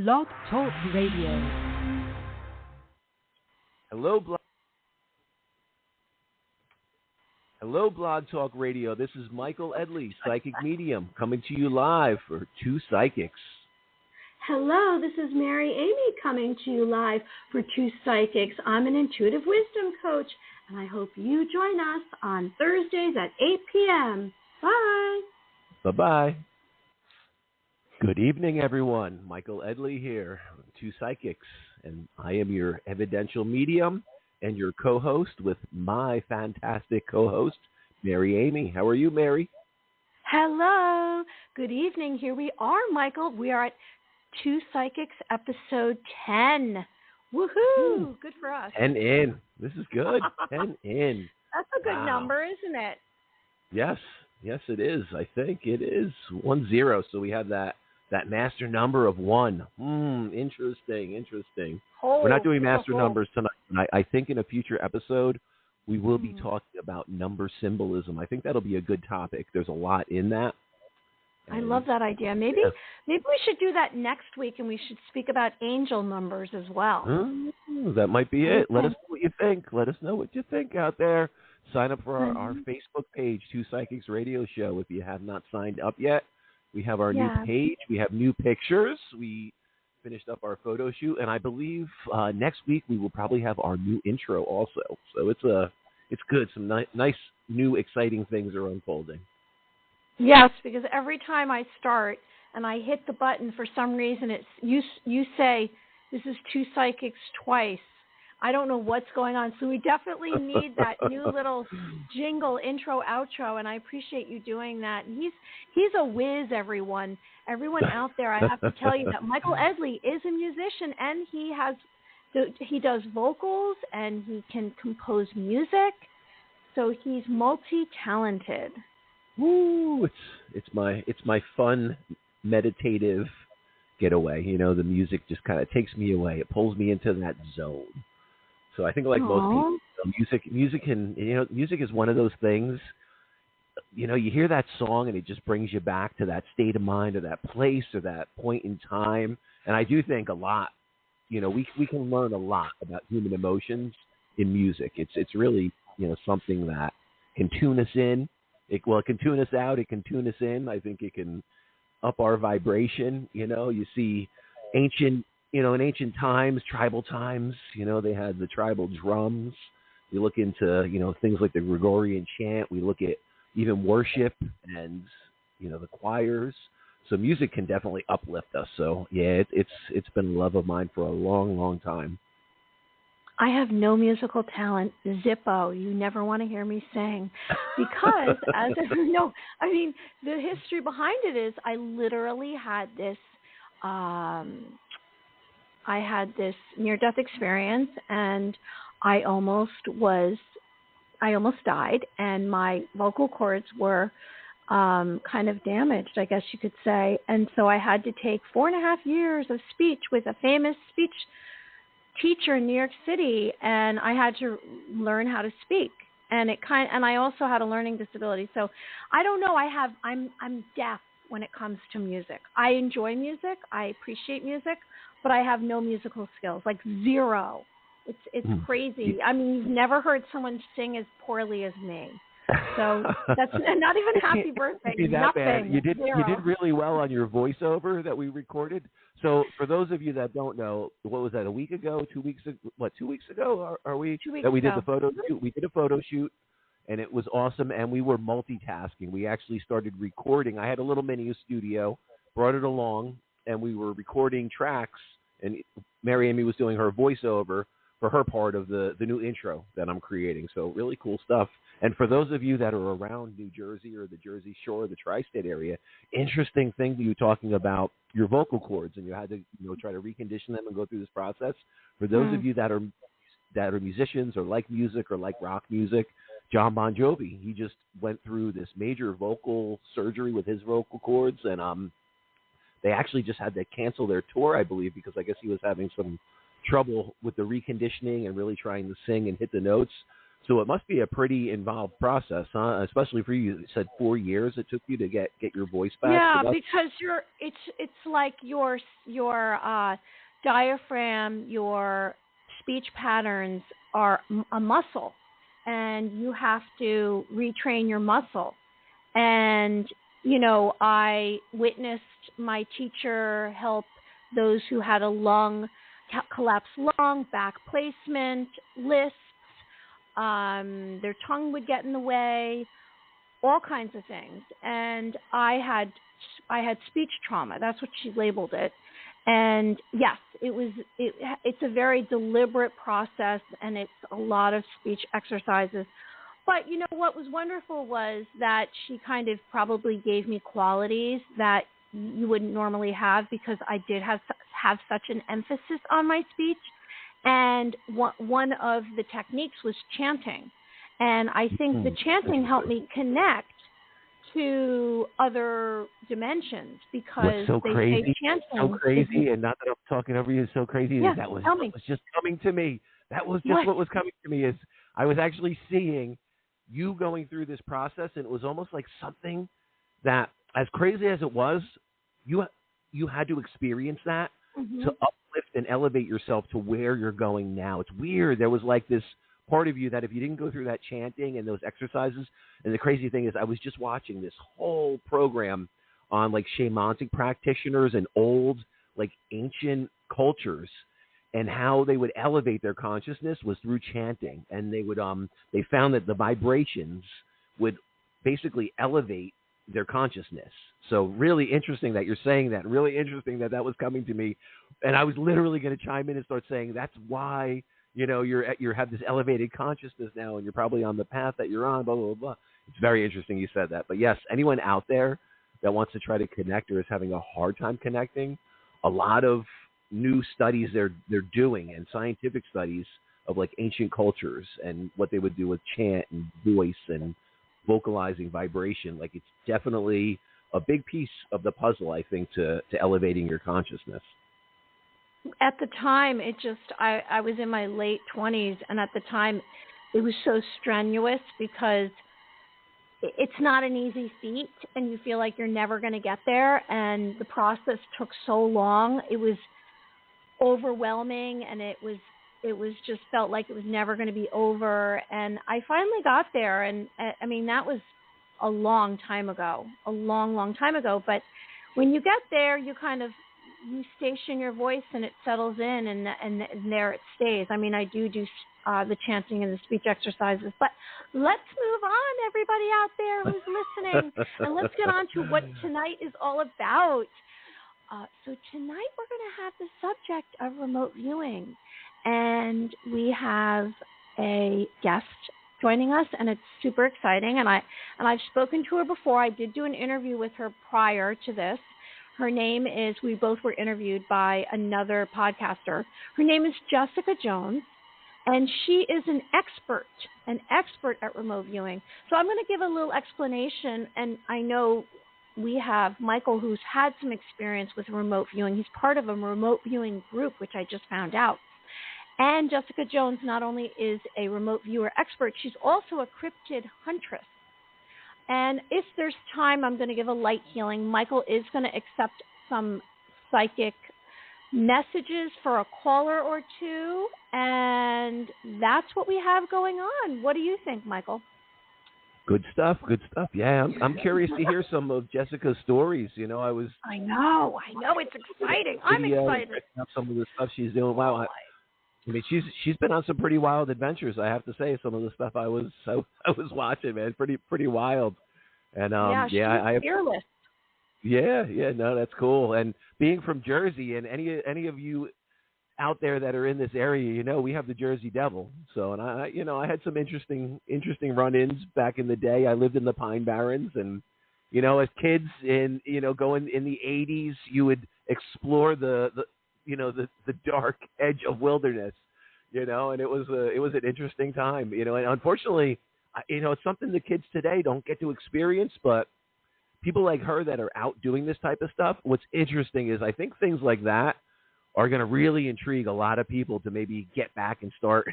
Blog Talk Radio. Hello, Blog Talk Radio. This is Michael Edley, Psychic Medium, coming to you live for Two Psychics. Hello, this is Mary Amy coming to you live for Two Psychics. I'm an intuitive wisdom coach, and I hope you join us on Thursdays at 8 p.m. Bye. Bye-bye. Good evening, everyone. Michael Edley here, Two Psychics, and I am your evidential medium and your co-host with my fantastic co-host, Mary Amy. How are you, Mary? Hello. Good evening. Here we are, Michael. We are at Two Psychics, episode 10. Woohoo! Good for us. 10 in. This is good. 10 in. That's a good number, isn't it? Yes, it is. I think it is 10. So we have that master number of 1. Interesting. We're not doing master numbers tonight. I think in a future episode we will be talking about number symbolism. I think that'll be a good topic. There's a lot in that. I love that idea. Maybe we should do that next week, and we should speak about angel numbers as well. That might be it. Let us know what you think. Let us know what you think out there. Sign up for our Facebook page, Two Psychics Radio Show, if you have not signed up yet. We have our new page. We have new pictures. We finished up our photo shoot, and I believe next week we will probably have our new intro also. So it's good. Some nice, new, exciting things are unfolding. Yes, because every time I start and I hit the button, for some reason you say this is Two Psychics twice. I don't know what's going on, so we definitely need that new little jingle, intro, outro, and I appreciate you doing that. And he's a whiz, everyone. Everyone out there, I have to tell you that Michael Edley is a musician, and he does vocals, and he can compose music, so he's multi-talented. Woo! It's my fun, meditative getaway. You know, the music just kind of takes me away. It pulls me into that zone. So I think, like most people, music is one of those things. You know, you hear that song and it just brings you back to that state of mind or that place or that point in time. And I do think a lot. You know, we can learn a lot about human emotions in music. It's really, you know, something that can tune us in. It can tune us out. It can tune us in. I think it can up our vibration. You know, you see in ancient times, tribal times, you know, they had the tribal drums. We look into, you know, things like the Gregorian chant. We look at even worship and, you know, the choirs. So music can definitely uplift us. So, yeah, it's been a love of mine for a long, long time. I have no musical talent, zippo. You never want to hear me sing, because the history behind it is I literally had this near-death experience, and I almost died, and my vocal cords were kind of damaged, I guess you could say, and so I had to take 4.5 years of speech with a famous speech teacher in New York City, and I had to learn how to speak, and I also had a learning disability. So I don't know. I'm deaf when it comes to music. I enjoy music. I appreciate music, but I have no musical skills, like zero. It's crazy. I mean, you've never heard someone sing as poorly as me. So that's not even happy birthday. That bad. You did really well on your voiceover that we recorded. So for those of you that don't know, what was that, a week ago, 2 weeks ago? What, 2 weeks ago? Are we 2 weeks that we ago. did the photo shoot? We did a photo shoot, and it was awesome. And we were multitasking. We actually started recording. I had a little mini studio, brought it along, and we were recording tracks. And Mary Amy was doing her voiceover for her part of the new intro that I'm creating. So really cool stuff. And for those of you that are around New Jersey or the Jersey Shore, the tri-state area, interesting thing you talking about your vocal cords, and you had to, you know, try to recondition them and go through this process. For those of you that are musicians or like music or like rock music, John Bon Jovi, he just went through this major vocal surgery with his vocal cords, and they actually just had to cancel their tour, I believe, because I guess he was having some trouble with the reconditioning and really trying to sing and hit the notes. So it must be a pretty involved process, huh? Especially for you. You said 4 years it took you to get your voice back. Yeah, So because it's like your diaphragm, your speech patterns are a muscle, and you have to retrain your muscle. And I witnessed my teacher help those who had a collapsed lung, back placement, lisps. Their tongue would get in the way, all kinds of things. And I had speech trauma. That's what she labeled it. And yes, it's a very deliberate process, and it's a lot of speech exercises. But what was wonderful was that she kind of probably gave me qualities that you wouldn't normally have, because I did have such an emphasis on my speech. And one of the techniques was chanting. And I think the chanting helped me connect to other dimensions, because what's so they crazy, say chanting. so crazy, and not that I'm talking over you, so crazy. Yeah, that was just coming to me. That was just what was coming to me. Is I was actually seeing you going through this process, and it was almost like something that, as crazy as it was, you had to experience that to uplift and elevate yourself to where you're going now. It's weird. There was like this part of you that if you didn't go through that chanting and those exercises, and the crazy thing is I was just watching this whole program on like shamanic practitioners and old, like ancient cultures, and how they would elevate their consciousness was through chanting. And they would they found that the vibrations would basically elevate their consciousness. So really interesting that you're saying that. Really interesting that was coming to me. And I was literally going to chime in and start saying that's why you have this elevated consciousness now, and you're probably on the path that you're on, blah, blah, blah. It's very interesting you said that. But yes, anyone out there that wants to try to connect or is having a hard time connecting, a lot of new studies they're doing, and scientific studies of like ancient cultures and what they would do with chant and voice and vocalizing vibration. Like, it's definitely a big piece of the puzzle, I think, to elevating your consciousness. At the time, I was in my late 20s, and at the time it was so strenuous because it's not an easy feat, and you feel like you're never going to get there, and the process took so long. It was overwhelming, and it was just felt like it was never going to be over. And I finally got there, and I mean, that was a long time ago, a long time ago. But when you get there, you station your voice, and it settles in, and there it stays. I mean, I do the chanting and the speech exercises. But let's move on, everybody out there who's listening, and let's get on to what tonight is all about. So tonight we're going to have the subject of remote viewing, and we have a guest joining us, and it's super exciting. And I've spoken to her before. I did do an interview with her prior to this. Her name is, we both were interviewed by another podcaster. Her name is Jessica Jones, and she is an expert at remote viewing. So I'm going to give a little explanation, and I know we have Michael, who's had some experience with remote viewing. He's part of a remote viewing group, which I just found out. And Jessica Jones not only is a remote viewer expert, she's also a cryptid huntress. And if there's time, I'm going to give a light healing. Michael is going to accept some psychic messages for a caller or two, and that's what we have going on. What do you think, Michael? Good stuff. Yeah, I'm curious to hear some of Jessica's stories. I know, it's exciting. I'm excited. Some of the stuff she's doing. Wow. I mean, she's been on some pretty wild adventures, I have to say. Some of the stuff I was watching, man, pretty wild. And she's fearless. Yeah, no, that's cool. And being from Jersey, and any of you out there that are in this area, we have the Jersey Devil. So, and I had some interesting run-ins back in the day. I lived in the Pine Barrens, and as kids going in the 80s, you would explore the dark edge of wilderness, and it was an interesting time, and unfortunately, it's something the kids today don't get to experience, but people like her that are out doing this type of stuff, what's interesting is I think things like that are going to really intrigue a lot of people to maybe get back and start,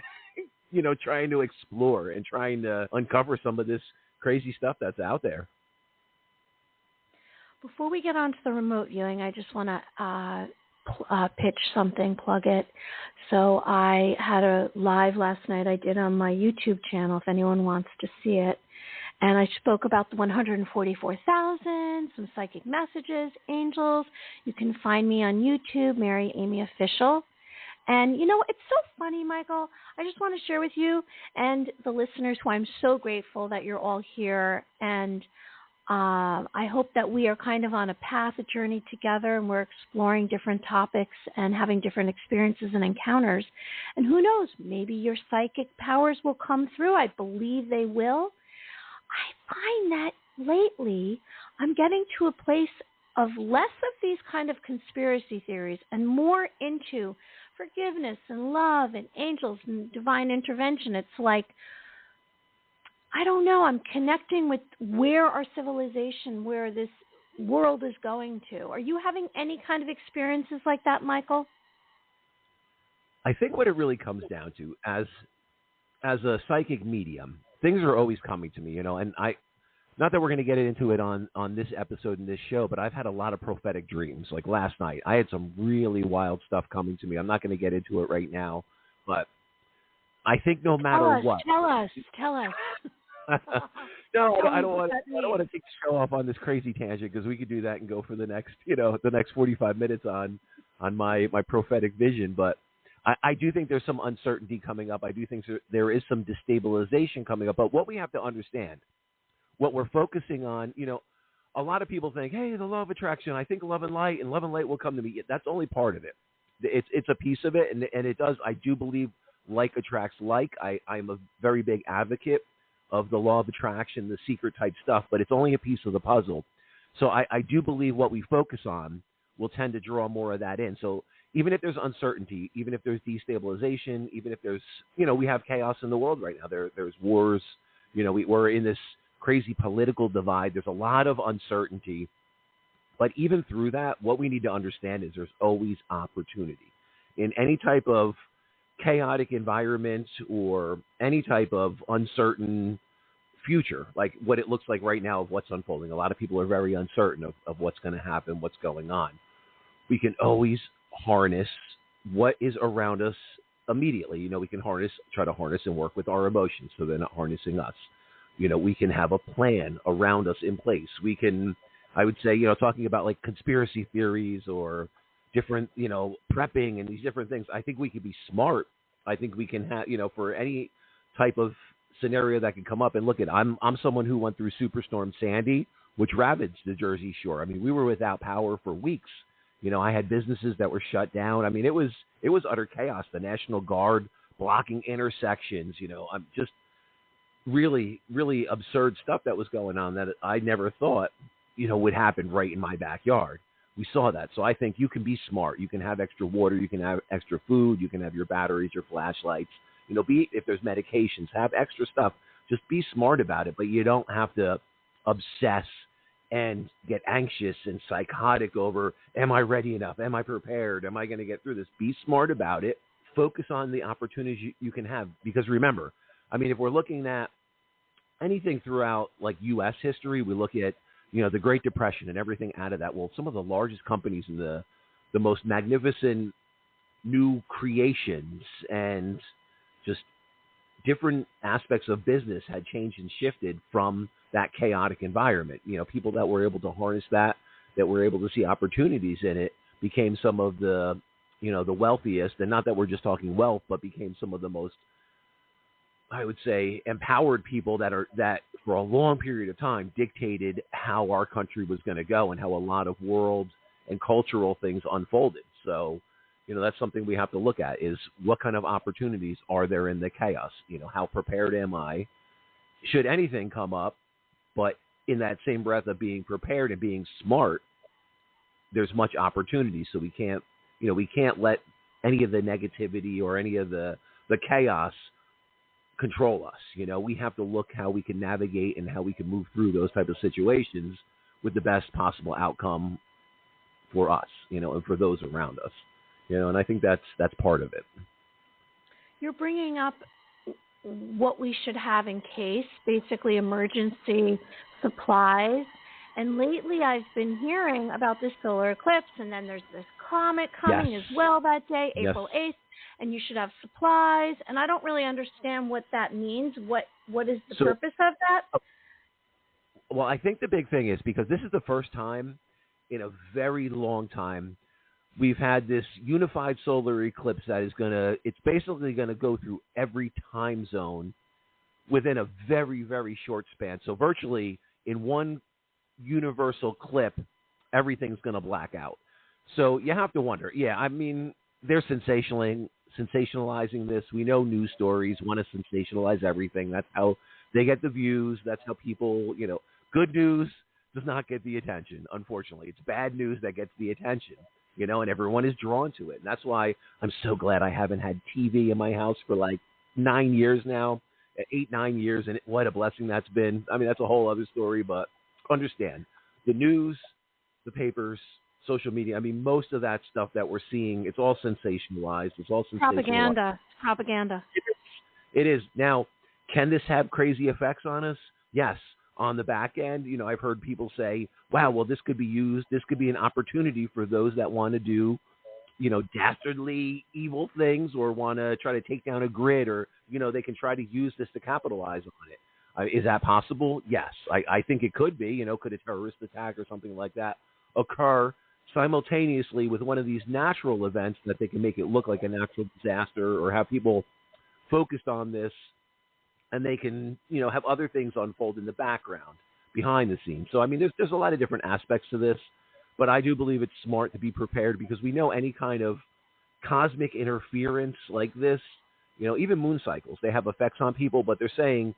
trying to explore and trying to uncover some of this crazy stuff that's out there. Before we get on to the remote viewing, I just want to pitch something, plug it. So I had a live last night I did on my YouTube channel if anyone wants to see it. And I spoke about the 144,000, some psychic messages, angels. You can find me on YouTube, Mary Amy Official. And, it's so funny, Michael. I just want to share with you and the listeners who I'm so grateful that you're all here. And I hope that we are kind of on a path, a journey together, and we're exploring different topics and having different experiences and encounters. And who knows, maybe your psychic powers will come through. I believe they will. I find that lately I'm getting to a place of less of these kind of conspiracy theories and more into forgiveness and love and angels and divine intervention. It's like, I don't know, I'm connecting with where our civilization, where this world is going to. Are you having any kind of experiences like that, Michael? I think what it really comes down to, as a psychic medium, things are always coming to me, and not that we're going to get into it on this episode in this show, but I've had a lot of prophetic dreams. Like last night, I had some really wild stuff coming to me. I'm not going to get into it right now, but I think no matter what. Tell us. No, I don't want to take the show off on this crazy tangent, because we could do that and go for the next 45 minutes on my prophetic vision. But I do think there's some uncertainty coming up. I do think there is some destabilization coming up. But what we have to understand, what we're focusing on, a lot of people think, hey, the law of attraction, I think love and light will come to me. That's only part of it. It's a piece of it, and it does. I do believe like attracts like. I'm a very big advocate of the law of attraction, the secret type stuff, but it's only a piece of the puzzle. So I do believe what we focus on will tend to draw more of that in. So even if there's uncertainty, even if there's destabilization, even if there's, we have chaos in the world right now. There's wars. We're in this crazy political divide. There's a lot of uncertainty. But even through that, what we need to understand is there's always opportunity. In any type of chaotic environment or any type of uncertain future, like what it looks like right now of what's unfolding. A lot of people are very uncertain of what's going to happen, what's going on. We can always harness what is around us immediately. We can try to harness and work with our emotions so they're not harnessing us. We can have a plan around us in place. We can, I would say, talking about like conspiracy theories or different, prepping and these different things. I think we could be smart. I think we can have, for any type of scenario that could come up. And look I'm someone who went through Superstorm Sandy, which ravaged the Jersey Shore. I mean, we were without power for weeks. I had businesses that were shut down. I mean, it was utter chaos. The National Guard blocking intersections. I'm just really, really absurd stuff that was going on that I never thought, would happen right in my backyard. We saw that. So I think you can be smart. You can have extra water. You can have extra food. You can have your batteries, your flashlights. If there's medications, have extra stuff. Just be smart about it. But you don't have to obsess and get anxious and psychotic over, am I ready enough? Am I prepared? Am I going to get through this? Be smart about it. Focus on the opportunities you can have. Because remember, I mean, if we're looking at anything throughout like U.S. history, we look at, the Great Depression and everything out of that. Well, some of the largest companies and the most magnificent new creations and just different aspects of business had changed and shifted from that chaotic environment. People that were able to harness that were able to see opportunities in it, became some of the, the wealthiest, and not that we're just talking wealth, but became some of the most, I would say, empowered people that for a long period of time dictated how our country was going to go and how a lot of world and cultural things unfolded. So, that's something we have to look at, is what kind of opportunities are there in the chaos? How prepared am I? Should anything come up? But in that same breath of being prepared and being smart, there's much opportunity. So we can't let any of the negativity or any of the chaos control us. We have to look how we can navigate and how we can move through those type of situations with the best possible outcome for us, and for those around us, and I think that's part of it. You're bringing up what we should have in case, basically emergency supplies. And lately I've been hearing about this solar eclipse, and then there's this comet coming as well that day, April 8th, and you should have supplies. And I don't really understand what that means. What is the purpose of that? Well, I think the big thing is because this is the first time in a very long time we've had this unified solar eclipse that is it's basically going to go through every time zone within a very, very short span. So virtually in one universal clip, everything's going to black out. So you have to wonder. Yeah, I mean, they're sensationalizing this. We know news stories want to sensationalize everything. That's how they get the views. That's how people, good news does not get the attention, unfortunately. It's bad news that gets the attention, and everyone is drawn to it. And that's why I'm so glad I haven't had TV in my house for like 9 years now, 8-9 years. And what a blessing that's been. I mean, that's a whole other story, but understand the news, the papers, social media. I mean, most of that stuff that we're seeing, it's all sensationalized. It's all sensationalized. Propaganda. It is. Now, can this have crazy effects on us? Yes. On the back end, I've heard people say, wow, well, this could be used. This could be an opportunity for those that want to do, dastardly evil things or want to try to take down a grid or, they can try to use this to capitalize on it. Is that possible? Yes. I think it could be. Could a terrorist attack or something like that occur simultaneously with one of these natural events that they can make it look like a natural disaster or have people focused on this and they can, have other things unfold in the background behind the scenes. So, I mean, there's a lot of different aspects to this, but I do believe it's smart to be prepared because we know any kind of cosmic interference like this, even moon cycles, they have effects on people, but they're saying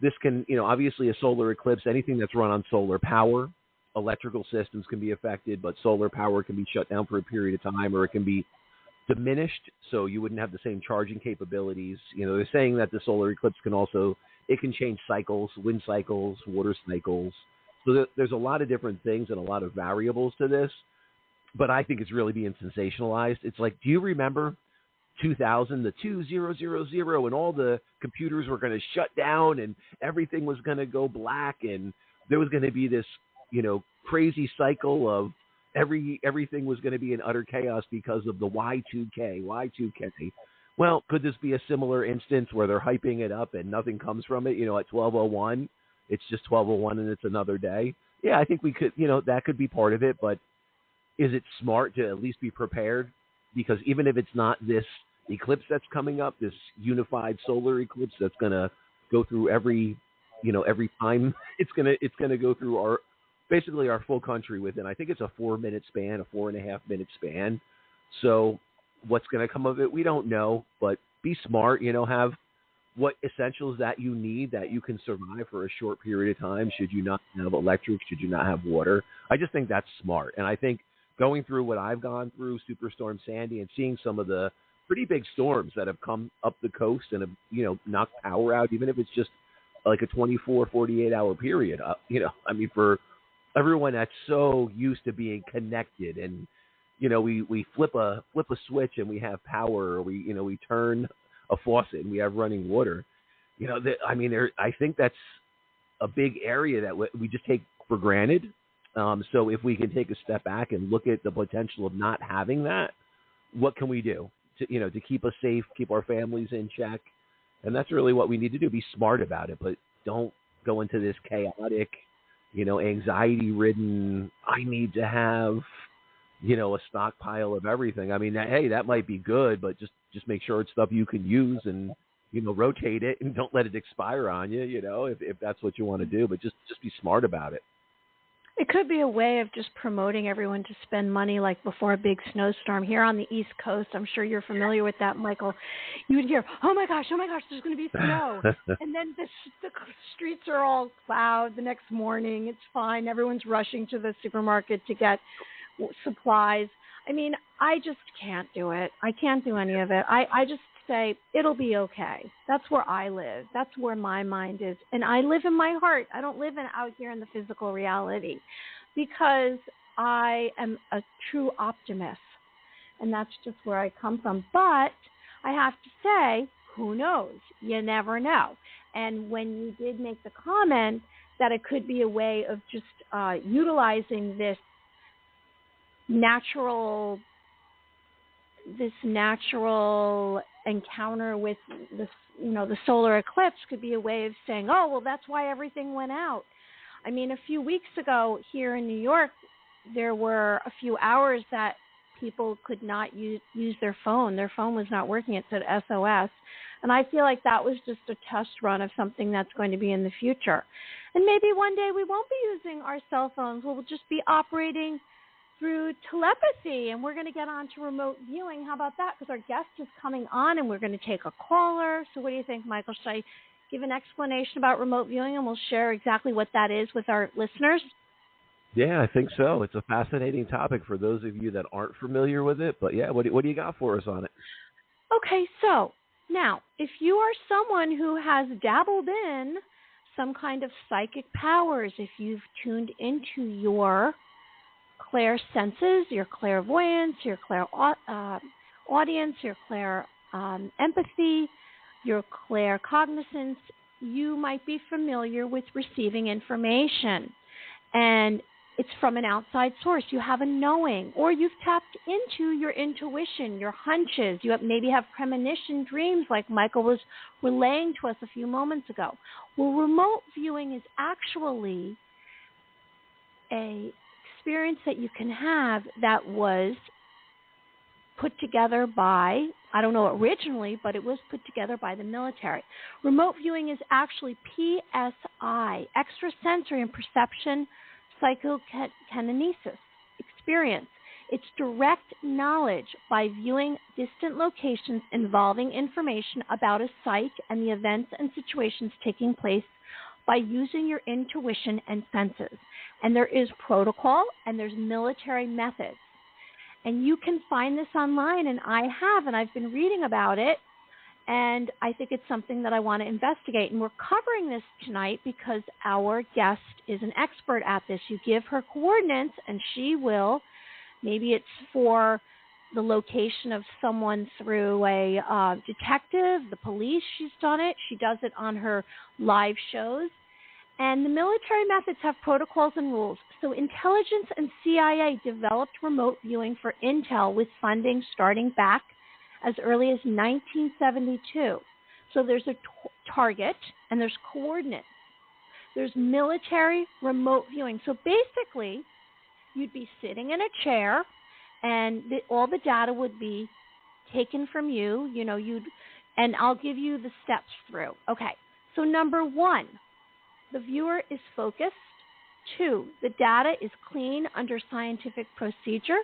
this can, obviously a solar eclipse, anything that's run on solar power, electrical systems can be affected, but solar power can be shut down for a period of time or it can be diminished, so you wouldn't have the same charging capabilities. They're saying that the solar eclipse it can change cycles, wind cycles, water cycles. So there's a lot of different things and a lot of variables to this, but I think it's really being sensationalized. It's like, do you remember 2000, the 2000, and all the computers were going to shut down and everything was going to go black and there was going to be this, crazy cycle of everything was going to be in utter chaos because of the Y2K. Well, could this be a similar instance where they're hyping it up and nothing comes from it? At 12:01, it's just 12:01 and it's another day. Yeah, I think we could, that could be part of it, but is it smart to at least be prepared? Because even if it's not this eclipse that's coming up, this unified solar eclipse that's going to go through every time, it's going to go through basically our full country within, I think it's a 4-minute span, a 4.5-minute span. So what's going to come of it, we don't know, but be smart, have what essentials that you need that you can survive for a short period of time. Should you not have electric, should you not have water? I just think that's smart. And I think going through what I've gone through, Superstorm Sandy, and seeing some of the pretty big storms that have come up the coast and have, knocked power out, even if it's just like a 24, 48-hour period, I mean, for everyone that's so used to being connected and, we flip a switch and we have power, or we turn a faucet and we have running water. I think that's a big area that we just take for granted. So if we can take a step back and look at the potential of not having that, what can we do to keep us safe, keep our families in check? And that's really what we need to do. Be smart about it, but don't go into this chaotic, anxiety-ridden, I need to have, a stockpile of everything. I mean, hey, that might be good, but just make sure it's stuff you can use and, rotate it and don't let it expire on you, if that's what you want to do. But just be smart about it. It could be a way of just promoting everyone to spend money like before a big snowstorm here on the East Coast. I'm sure you're familiar with that, Michael. You would hear, oh my gosh, there's going to be snow. And then the streets are all cloud the next morning. It's fine. Everyone's rushing to the supermarket to get supplies. I mean, I just can't do it. I can't do any of it. I just say, it'll be okay. That's where I live. That's where my mind is. And I live in my heart. I don't live out here in the physical reality because I am a true optimist. And that's just where I come from. But I have to say, who knows? You never know. And when you did make the comment that it could be a way of just utilizing this natural encounter with the solar eclipse could be a way of saying, oh, well, that's why everything went out. I mean, a few weeks ago here in New York, there were a few hours that people could not use their phone. Their phone was not working. It said SOS. And I feel like that was just a test run of something that's going to be in the future. And maybe one day we won't be using our cell phones. We'll just be operating through telepathy, and we're going to get on to remote viewing. How about that? Because our guest is coming on, and we're going to take a caller. So what do you think, Michael? Should I give an explanation about remote viewing, and we'll share exactly what that is with our listeners? Yeah, I think so. It's a fascinating topic for those of you that aren't familiar with it. But yeah, what do you got for us on it? Okay, so now, if you are someone who has dabbled in some kind of psychic powers, if you've tuned into your clairsenses, your clairvoyance, your clairaudience, your empathy, your claircognizance, you might be familiar with receiving information. And it's from an outside source. You have a knowing, or you've tapped into your intuition, your hunches. You maybe have premonition dreams like Michael was relaying to us a few moments ago. Well, remote viewing is actually a experience that you can have that was put together by, I don't know originally, but it was put together by the military. Remote viewing is actually PSI, extrasensory and perception psychokinesis experience. It's direct knowledge by viewing distant locations involving information about a site and the events and situations taking place by using your intuition and senses. And there is protocol and there's military methods. And you can find this online, and I've been reading about it, and I think it's something that I want to investigate. And we're covering this tonight because our guest is an expert at this. You give her coordinates, and she will, maybe it's for the location of someone through a detective, the police, she's done it. She does it on her live shows. And the military methods have protocols and rules. So intelligence and CIA developed remote viewing for intel with funding starting back as early as 1972. So there's a target and there's coordinates. There's military remote viewing. So basically, you'd be sitting in a chair and all the data would be taken from you. And I'll give you the steps through. Okay, so number one, the viewer is focused. 2, the data is clean under scientific procedure.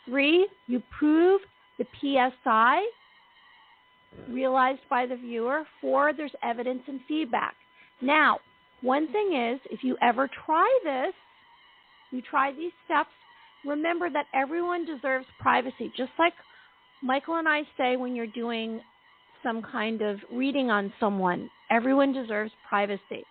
3, you prove the PSI realized by the viewer. 4, there's evidence and feedback. Now, one thing is, if you ever try this, you try these steps, remember that everyone deserves privacy. Just like Michael and I say when you're doing some kind of reading on someone, everyone deserves privacy.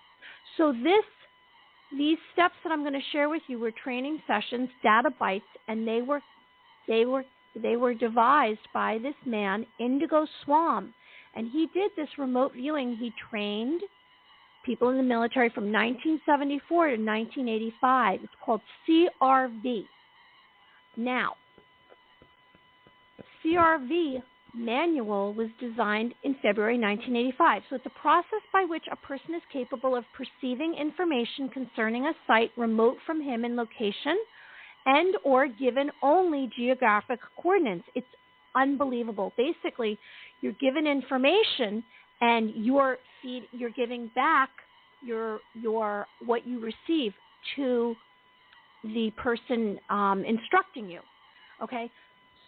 So these steps that I'm going to share with you were training sessions, data bites, and they were devised by this man, Indigo Swam. And he did this remote viewing. He trained people in the military from 1974 to 1985. It's called CRV. Now, CRV manual was designed in February 1985. So it's a process by which a person is capable of perceiving information concerning a site remote from him in location and or given only geographic coordinates. It's unbelievable. Basically, you're given information and you're giving back your what you receive to the person instructing you. Okay?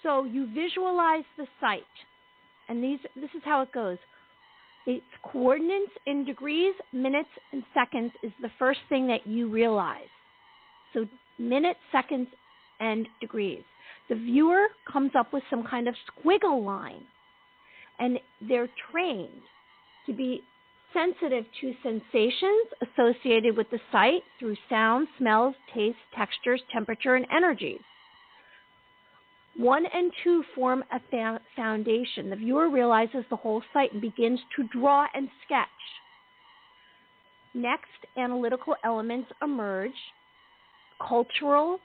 So you visualize the site, and this is how it goes. It's coordinates in degrees, minutes, and seconds is the first thing that you realize. So minutes, seconds, and degrees. The viewer comes up with some kind of squiggle line, and they're trained to be sensitive to sensations associated with the site through sound, smells, taste, textures, temperature, and energies. 1 and 2 form a foundation. The viewer realizes the whole site and begins to draw and sketch. Next, analytical elements emerge, cultural,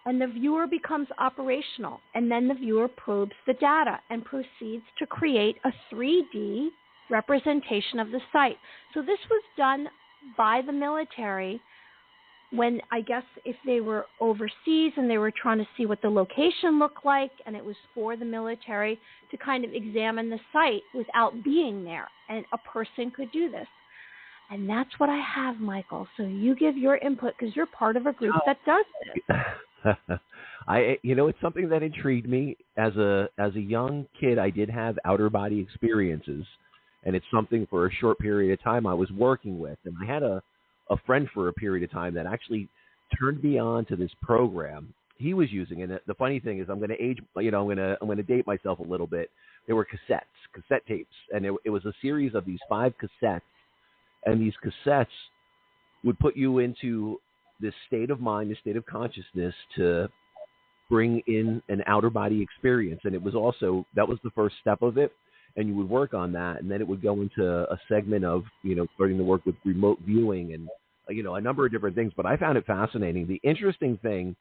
and the viewer becomes operational. And then the viewer probes the data and proceeds to create a 3D representation of the site. So this was done by the military when, I guess, if they were overseas and they were trying to see what the location looked like, and it was for the military to kind of examine the site without being there. And a person could do this. And that's what I have, Michael. So you give your input because you're part of a group that does this. It's something that intrigued me as a young kid. I did have outer body experiences, and it's something for a short period of time I was working with. And I had a friend for a period of time that actually turned me on to this program he was using. And the funny thing is, I'm going to age, I'm going to date myself a little bit. There were cassette tapes, and it was a series of these 5 cassettes. And these cassettes would put you into this state of mind, this state of consciousness to bring in an outer body experience. And it was also, that was the first step of it. And you would work on that. And then it would go into a segment of, starting to work with remote viewing and, a number of different things. But I found it fascinating. The interesting thing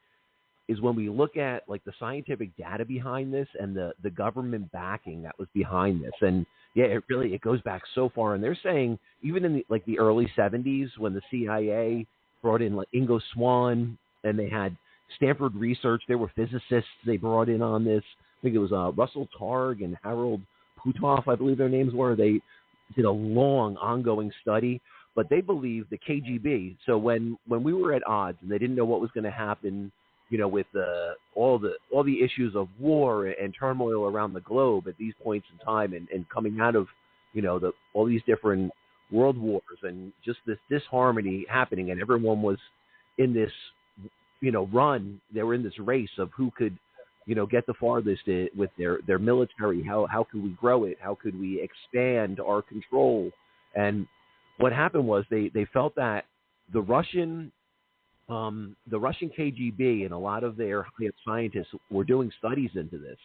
is when we look at like the scientific data behind this and the government backing that was behind this. And yeah, it goes back so far. And they're saying even in the early 70s when the CIA brought in like Ingo Swann and they had Stanford Research, there were physicists they brought in on this. I think it was Russell Targ and Harold Puthoff, I believe their names were. They did a long ongoing study, but they believed the KGB. So when we were at odds and they didn't know what was going to happen, with all the issues of war and turmoil around the globe at these points in time, and coming out of all these different world wars and just this disharmony happening, and everyone was in this run. They were in this race of who could get the farthest with their military. How could we grow it? How could we expand our control? And what happened was they felt that the Russian KGB and a lot of their scientists were doing studies into this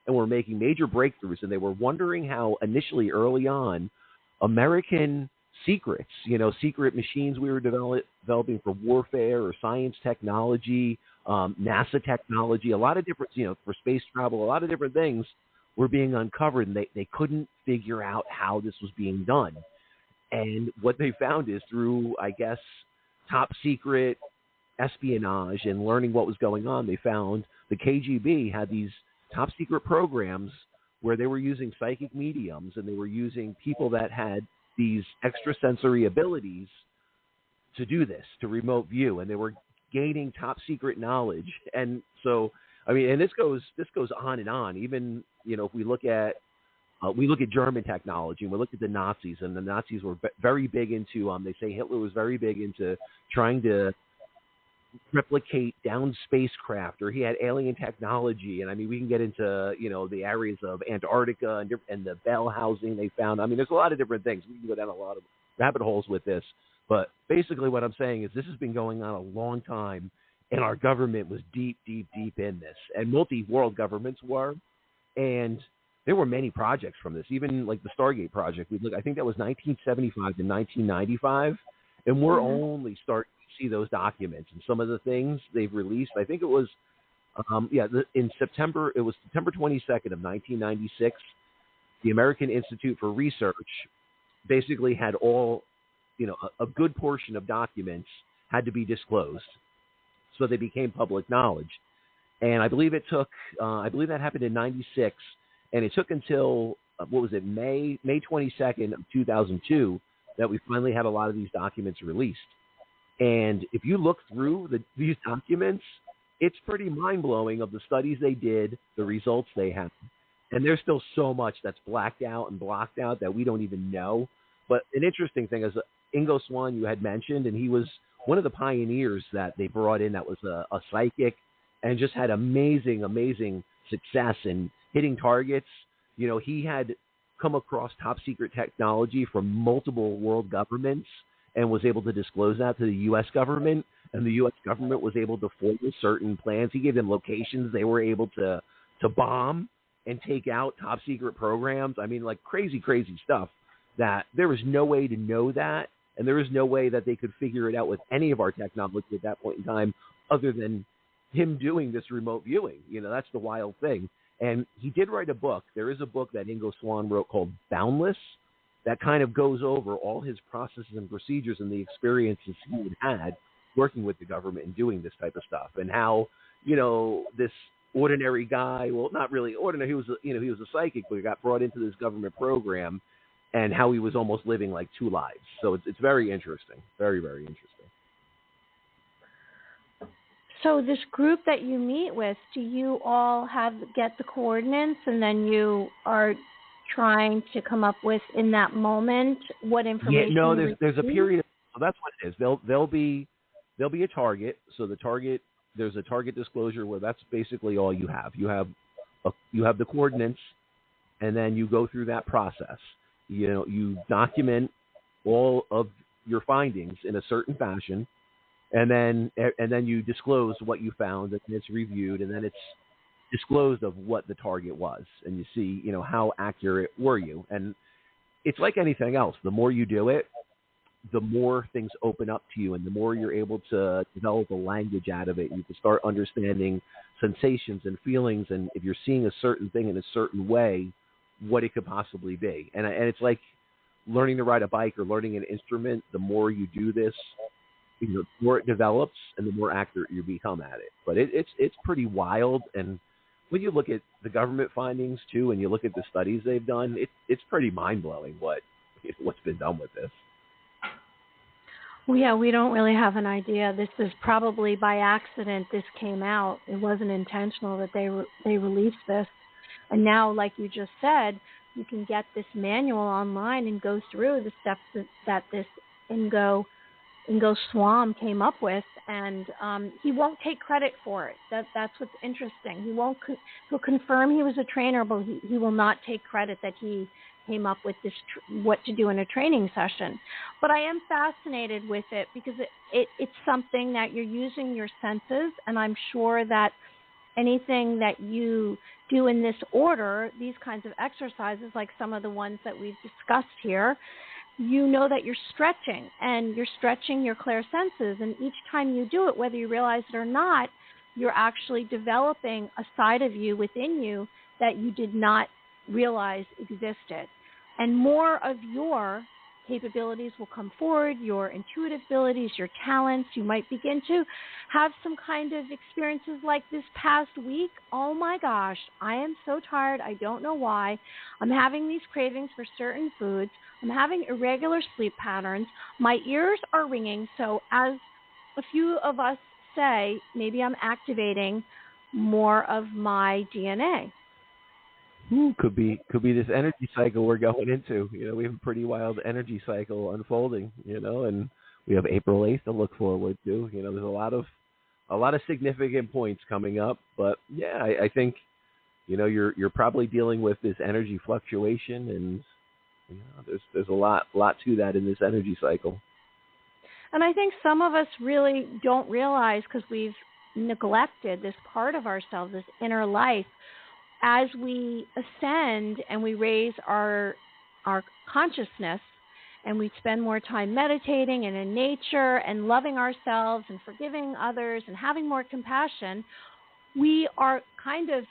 and were making major breakthroughs. And they were wondering how initially early on American secrets, secret machines we were developing for warfare or science technology, NASA technology, a lot of different, for space travel, a lot of different things were being uncovered, and they couldn't figure out how this was being done. And what they found is through, I guess, top secret espionage and learning what was going on, they found the KGB had these top secret programs where they were using psychic mediums, and they were using people that had these extrasensory abilities to do this, to remote view, and they were gaining top secret knowledge. And so, and this goes on and on. Even, if we look at German technology, and we look at the Nazis, and the Nazis were very big into, they say Hitler was very big into trying to replicate down spacecraft, or he had alien technology. And we can get into, the areas of Antarctica and the Bell housing they found. There's a lot of different things. We can go down a lot of rabbit holes with this. But basically what I'm saying is this has been going on a long time, and our government was deep, deep, deep in this. And multi-world governments were. And there were many projects from this, even like the Stargate project. I think that was 1975 to 1995. And we're only starting to see those documents and some of the things they've released. I think it was, in September, it was September 22nd of 1996. The American Institute for Research basically had all, a good portion of documents had to be disclosed. So they became public knowledge. And I believe it took, that happened in 96. And it took until, May 22nd of 2002 that we finally had a lot of these documents released. And if you look through these documents, it's pretty mind-blowing of the studies they did, the results they have. And there's still so much that's blacked out and blocked out that we don't even know. But an interesting thing is Ingo Swann you had mentioned, and he was one of the pioneers that they brought in that was a psychic and just had amazing, amazing success in hitting targets. He had come across top secret technology from multiple world governments and was able to disclose that to the U.S. government. and the U.S. government was able to form certain plans. He gave them locations they were able to bomb and take out top secret programs. I mean, like crazy stuff that there was no way to know that, and there was no way that they could figure it out with any of our technology at that point in time other than him doing this remote viewing. You know, that's the wild thing. And he did write a book. There is a book that Ingo Swann wrote called Boundless that kind of goes over all his processes and procedures and the experiences he had working with the government and doing this type of stuff, and how, you know, this ordinary guy, well, not really ordinary, he was a psychic, but he got brought into this government program, and how he was almost living like two lives. So it's very interesting, very, very interesting. So this group that you meet with, do you all get the coordinates, and then you are trying to come up with in that moment what information? Yeah, no, there's a period. So that's what it is. There'll be a target. So the target, there's a target disclosure where that's basically all you have. You have the coordinates, and then you go through that process. You know, you document all of your findings in a certain fashion, and then you disclose what you found, and it's reviewed, and then it's disclosed of what the target was, and you see, you know, how accurate were you. And it's like anything else. The more you do it, the more things open up to you, and the more you're able to develop a language out of it. You can start understanding sensations and feelings, and if you're seeing a certain thing in a certain way, what it could possibly be. And it's like learning to ride a bike or learning an instrument. The more you do this, you know, the more it develops and the more accurate you become at it. But it's pretty wild. And when you look at the government findings too, and you look at the studies they've done, it's pretty mind-blowing what's been done with this. Well, yeah, we don't really have an idea. This is probably by accident this came out. It wasn't intentional that they released this. And now, like you just said, you can get this manual online and go through the steps that this Ingo Swann came up with, and he won't take credit for it. That's what's interesting. He'll confirm he was a trainer, but he will not take credit that he came up with this what to do in a training session. But I am fascinated with it because it's something that you're using your senses, and I'm sure that anything that you do in this order, these kinds of exercises, like some of the ones that we've discussed here, you know that you're stretching, and you're stretching your clairsenses, and each time you do it, whether you realize it or not, you're actually developing a side of you within you that you did not realize existed. And more of your capabilities will come forward, your intuitive abilities, your talents. You might begin to have some kind of experiences like this past week. Oh my gosh, I am so tired. I don't know why. I'm having these cravings for certain foods. I'm having irregular sleep patterns. My ears are ringing. So as a few of us say, maybe I'm activating more of my DNA. Could be this energy cycle we're going into. You know, we have a pretty wild energy cycle unfolding, you know, and we have April 8th to look forward to. You know, there's a lot of significant points coming up. But yeah, I think, you know, you're probably dealing with this energy fluctuation, and you know, there's a lot to that in this energy cycle. And I think some of us really don't realize, because we've neglected this part of ourselves, this inner life. As we ascend and we raise our consciousness, and we spend more time meditating and in nature and loving ourselves and forgiving others and having more compassion, we are kind of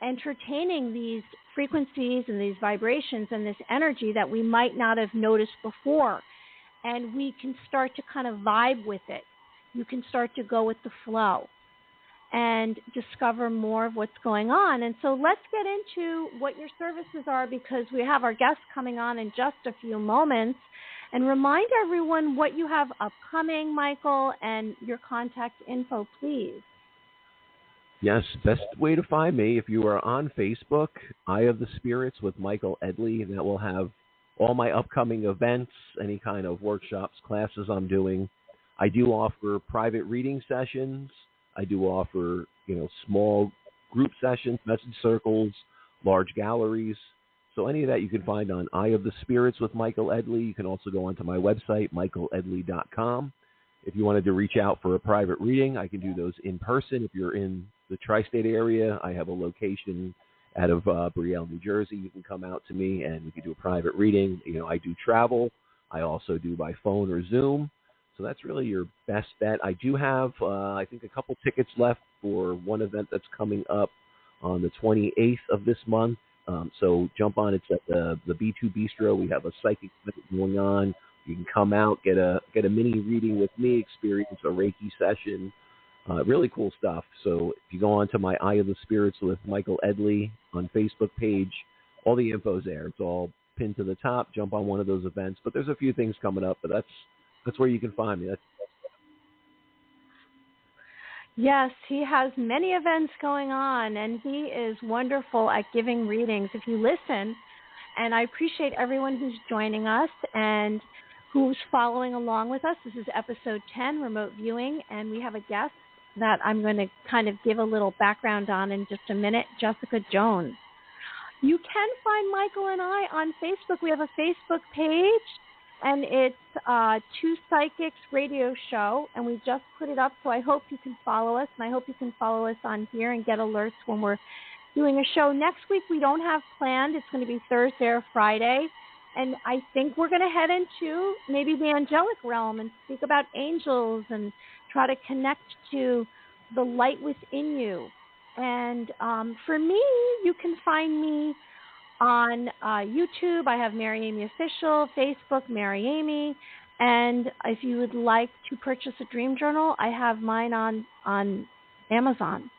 entertaining these frequencies and these vibrations and this energy that we might not have noticed before. And we can start to kind of vibe with it. You can start to go with the flow and discover more of what's going on. And so let's get into what your services are, because we have our guests coming on in just a few moments. And remind everyone what you have upcoming, Michael, and your contact info, please. Yes, best way to find me, if you are on Facebook, Eye of the Spirits with Michael Edley, and that will have all my upcoming events, any kind of workshops, classes I'm doing. I do offer private reading sessions. I do offer, you know, small group sessions, message circles, large galleries. So any of that you can find on Eye of the Spirits with Michael Edley. You can also go onto my website, michaeledley.com, If you wanted to reach out for a private reading, I can do those in person. If you're in the tri-state area, I have a location out of Brielle, New Jersey. You can come out to me and we can do a private reading. You know, I do travel. I also do by phone or Zoom. So that's really your best bet. I do have, I think, a couple tickets left for one event that's coming up on the 28th of this month. So jump on. It's at the B2 Bistro. We have a psychic event going on. You can come out, get a mini reading with me, experience a Reiki session. Really cool stuff. So if you go on to my Eye of the Spirits with Michael Edley on Facebook page, all the info's there. It's all pinned to the top. Jump on one of those events. But there's a few things coming up, but that's where you can find me. Yes, he has many events going on, and he is wonderful at giving readings. If you listen, and I appreciate everyone who's joining us and who's following along with us. This is episode 10, remote viewing, and we have a guest that I'm going to kind of give a little background on in just a minute, Jessica Jones. You can find Michael and I on Facebook. We have a Facebook page, and it's Two Psychics Radio Show, and we just put it up, so I hope you can follow us, and I hope you can follow us on here and get alerts when we're doing a show. Next week we don't have planned. It's going to be Thursday or Friday, and I think we're going to head into maybe the angelic realm and speak about angels and try to connect to the light within you. And for me, you can find me on YouTube. I have Mary Amy Official, Facebook, Mary Amy. And if you would like to purchase a dream journal, I have mine on Amazon.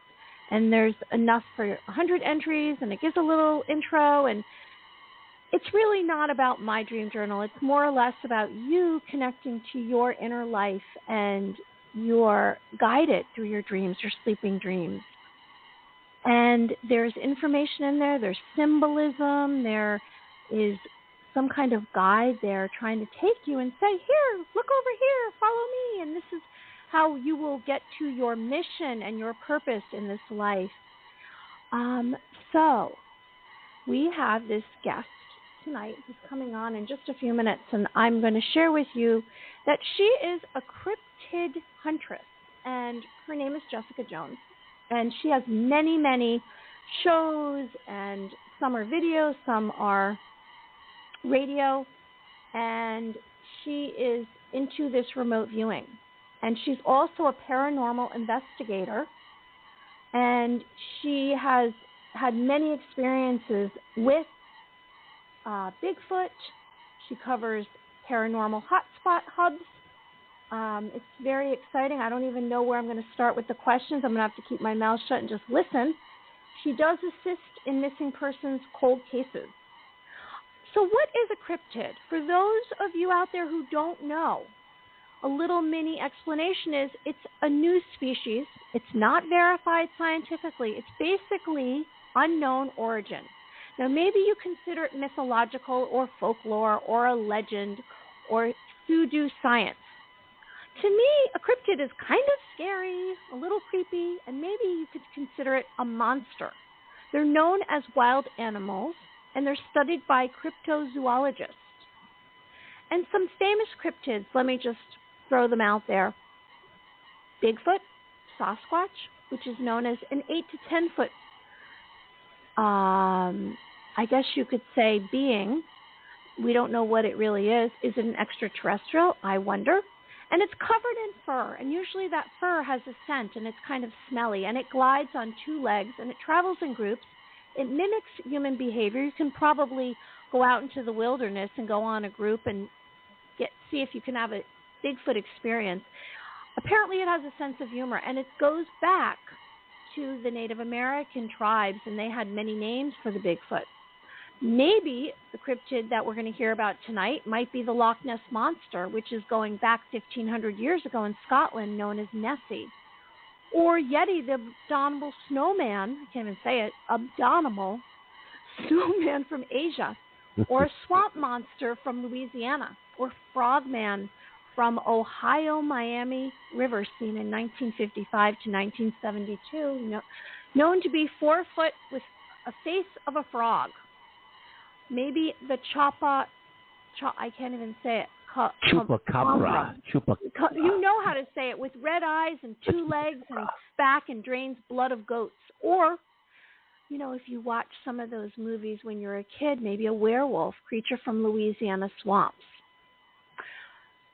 And there's enough for 100 entries, and it gives a little intro. And it's really not about my dream journal. It's more or less about you connecting to your inner life, and you're guided through your dreams, your sleeping dreams. And there's information in there. There's symbolism. There is some kind of guide there trying to take you and say, here, look over here, follow me. And this is how you will get to your mission and your purpose in this life. So we have this guest tonight who's coming on in just a few minutes, and I'm going to share with you that she is a cryptid huntress, and her name is Jessica Jones. And she has many, many shows, and some are videos, some are radio, and she is into this remote viewing. And she's also a paranormal investigator, and she has had many experiences with Bigfoot. She covers paranormal hotspot hubs. It's very exciting. I don't even know where I'm going to start with the questions. I'm going to have to keep my mouth shut and just listen. She does assist in missing persons cold cases. So what is a cryptid? For those of you out there who don't know, a little mini explanation is it's a new species. It's not verified scientifically. It's basically unknown origin. Now, maybe you consider it mythological or folklore or a legend or pseudo-science. To me, a cryptid is kind of scary, a little creepy, and maybe you could consider it a monster. They're known as wild animals, and they're studied by cryptozoologists. And some famous cryptids, let me just throw them out there. Bigfoot, Sasquatch, which is known as an 8 to 10 foot, I guess you could say, being. We don't know what it really is. Is it an extraterrestrial? I wonder. And it's covered in fur, and usually that fur has a scent, and it's kind of smelly, and it glides on two legs, and it travels in groups. It mimics human behavior. You can probably go out into the wilderness and go on a group and see if you can have a Bigfoot experience. Apparently it has a sense of humor, and it goes back to the Native American tribes, and they had many names for the Bigfoot. Maybe the cryptid that we're going to hear about tonight might be the Loch Ness Monster, which is going back 1,500 years ago in Scotland, known as Nessie. Or Yeti, the abominable snowman, I can't even say it, abominable snowman from Asia. Or a swamp monster from Louisiana. Or frogman from Ohio Miami River, seen in 1955 to 1972, known to be 4 foot with a face of a frog. Maybe the I can't even say it, Chupacabra. You know how to say it, with red eyes and two legs and back and drains blood of goats. Or, you know, if you watch some of those movies when you're a kid, maybe a werewolf, creature from Louisiana swamps.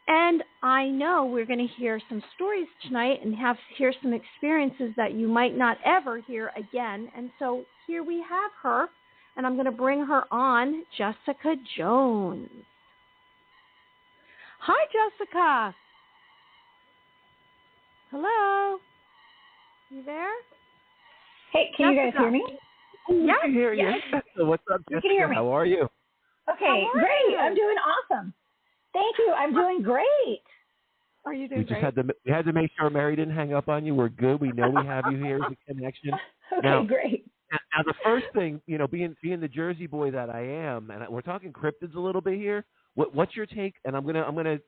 And I know we're going to hear some stories tonight and hear some experiences that you might not ever hear again. And so here we have her, and I'm going to bring her on, Jessica Jones. Hi, Jessica. Hello. You there? Hey, can you guys hear me? Yeah, I can hear you. Yes. So what's up, Jessica? You can hear me. How are you? Okay, great. I'm doing awesome. Thank you. I'm doing great. Are you doing great? We had to make sure Mary didn't hang up on you. We're good. We know we have you here as a connection. Okay, great. Now, the first thing, you know, being the Jersey boy that I am, and we're talking cryptids a little bit here. What's your take? And I'm gonna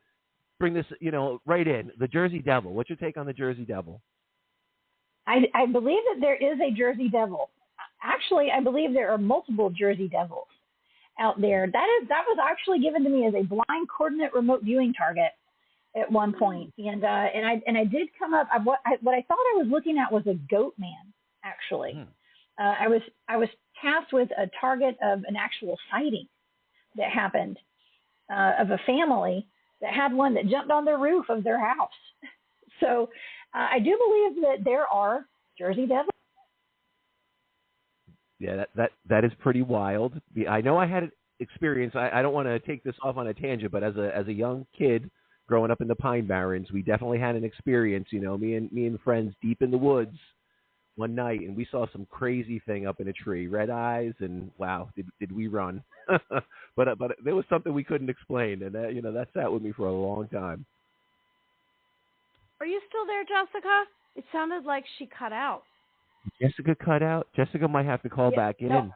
bring this, you know, right in. The Jersey Devil. What's your take on the Jersey Devil? I believe that there is a Jersey Devil. Actually, I believe there are multiple Jersey Devils out there. That was actually given to me as a blind coordinate remote viewing target at one point, and I did come up. What I thought I was looking at was a goat man. Actually, I was tasked with a target of an actual sighting that happened of a family that had one that jumped on the roof of their house. So I do believe that there are Jersey Devils. Yeah, that is pretty wild. I know I had an experience. I don't want to take this off on a tangent, but as a young kid growing up in the Pine Barrens, we definitely had an experience. You know, me and friends deep in the woods one night, and we saw some crazy thing up in a tree, red eyes, and wow, did we run? but there was something we couldn't explain, and that sat with me for a long time. Are you still there, Jessica? It sounded like she cut out. Jessica cut out. Jessica might have to call back in. No,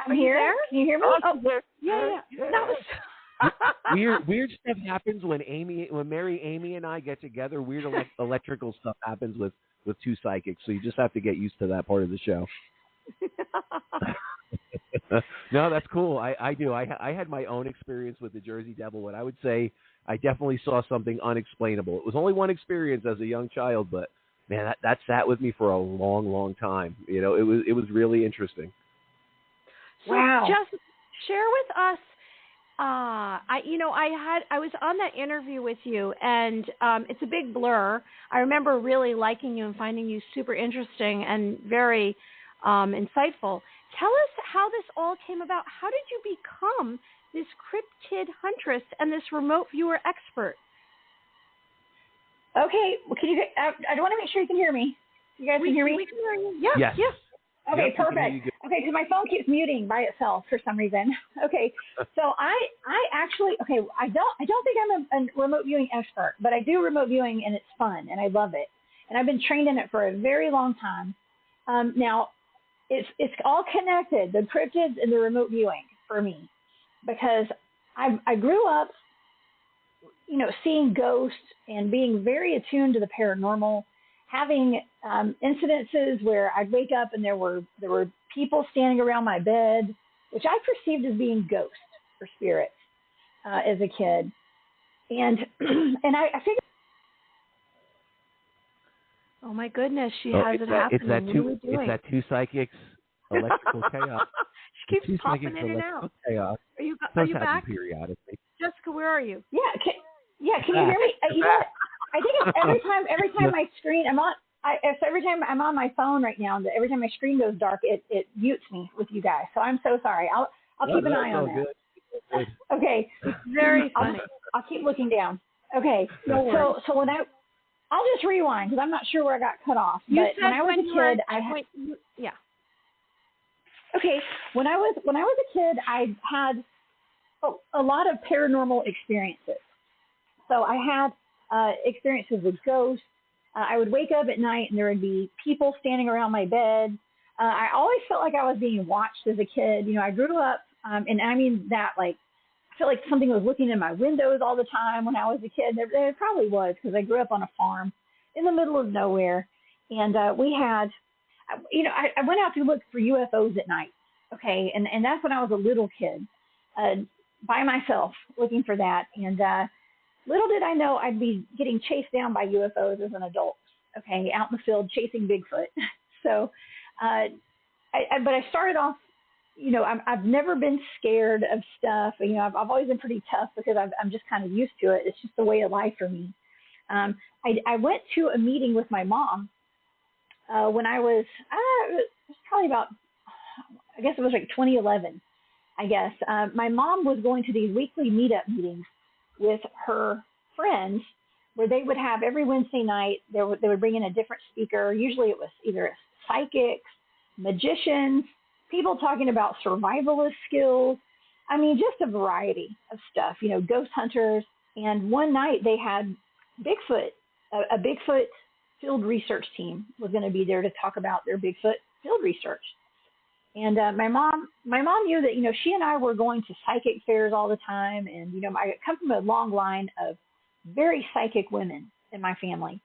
I'm here. Can you hear me? Oh, yeah. That was weird stuff happens when Mary, Amy, and I get together. Weird electrical stuff happens with two psychics. So you just have to get used to that part of the show. No, that's cool. I do. I had my own experience with the Jersey Devil, and I would say I definitely saw something unexplainable. It was only one experience as a young child, but man, that sat with me for a long, long time. You know, it was really interesting. So wow. Just share with us. I was on that interview with you, and it's a big blur. I remember really liking you and finding you super interesting and very insightful. Tell us how this all came about. How did you become this Cryptid Huntress and this remote viewer expert? Okay, well, can you? I want to make sure you can hear me. You guys can hear me? We can hear you. Yes. Okay, perfect. Okay, because my phone keeps muting by itself for some reason. Okay, so I actually I don't think I'm a remote viewing expert, but I do remote viewing and it's fun and I love it, and I've been trained in it for a very long time. Now, it's all connected, the cryptids and the remote viewing for me, because I grew up, you know, seeing ghosts and being very attuned to the paranormal, having incidences where I'd wake up and there were people standing around my bed, which I perceived as being ghosts or spirits as a kid, and I figured. Oh my goodness, she has it happening. It's that two psychics electrical chaos. She keeps popping in and out. Chaos. Are you back? Periodically. Jessica, where are you? Yeah, can you hear me? You know what? I think it's every time my screen, every time I'm on my phone right now, every time my screen goes dark, it mutes me with you guys. So I'm so sorry. I'll keep an eye on that. Good. Okay. Very funny. I'll keep looking down. Okay. So when I'll just rewind because I'm not sure where I got cut off. You but said when I was a kid, Okay. When I was a kid, I had a lot of paranormal experiences. So I had experiences with ghosts. I would wake up at night and there would be people standing around my bed. I always felt like I was being watched as a kid. You know, I grew up, and I mean that, like, I felt like something was looking in my windows all the time when I was a kid. There probably was, because I grew up on a farm in the middle of nowhere. And we had, you know, I went out to look for UFOs at night. Okay. And that's when I was a little kid. by myself looking for that. And little did I know I'd be getting chased down by UFOs as an adult, okay, out in the field chasing Bigfoot. So, but I started off, I've never been scared of stuff. I've always been pretty tough because I'm just kind of used to it. It's just the way of life for me. I went to a meeting with my mom when I was, it was probably about, I guess it was like 2011, I guess. My mom was going to these weekly meetup meetings with her friends where they would have every Wednesday night, they would bring in a different speaker. Usually it was either psychics, magicians, people talking about survivalist skills. I mean, just a variety of stuff, ghost hunters. And one night they had Bigfoot, a Bigfoot field research team was going to be there to talk about their Bigfoot field research. And my mom knew that, she and I were going to psychic fairs all the time. And, I come from a long line of very psychic women in my family,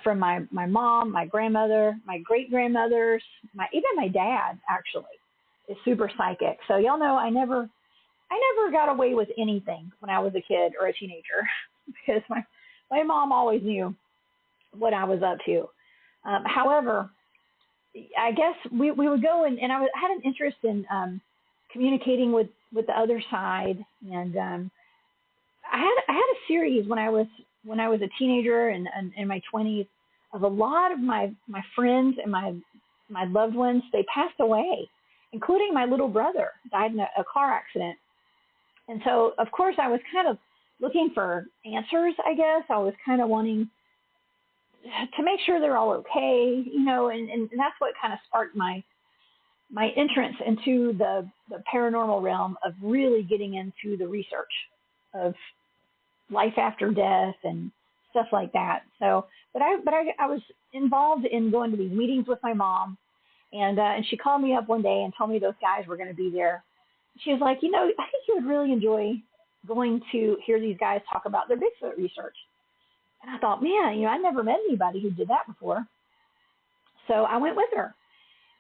from my mom, my grandmother, my great-grandmothers, even my dad, actually, is super psychic. So y'all know I never got away with anything when I was a kid or a teenager because my mom always knew what I was up to. However, I guess we would go and I had an interest in communicating with the other side, and I had a series when I was a teenager and in my 20s of a lot of my friends and my loved ones. They passed away, including my little brother died in a car accident. And so, of course, I was kind of looking for answers, I guess. I was kind of wanting to make sure they're all okay, and that's what kind of sparked my entrance into the paranormal realm of really getting into the research of life after death and stuff like that. So, but I was involved in going to these meetings with my mom, and she called me up one day and told me those guys were going to be there. She was like, I think you would really enjoy going to hear these guys talk about their Bigfoot research. And I thought, man, I never met anybody who did that before. So I went with her.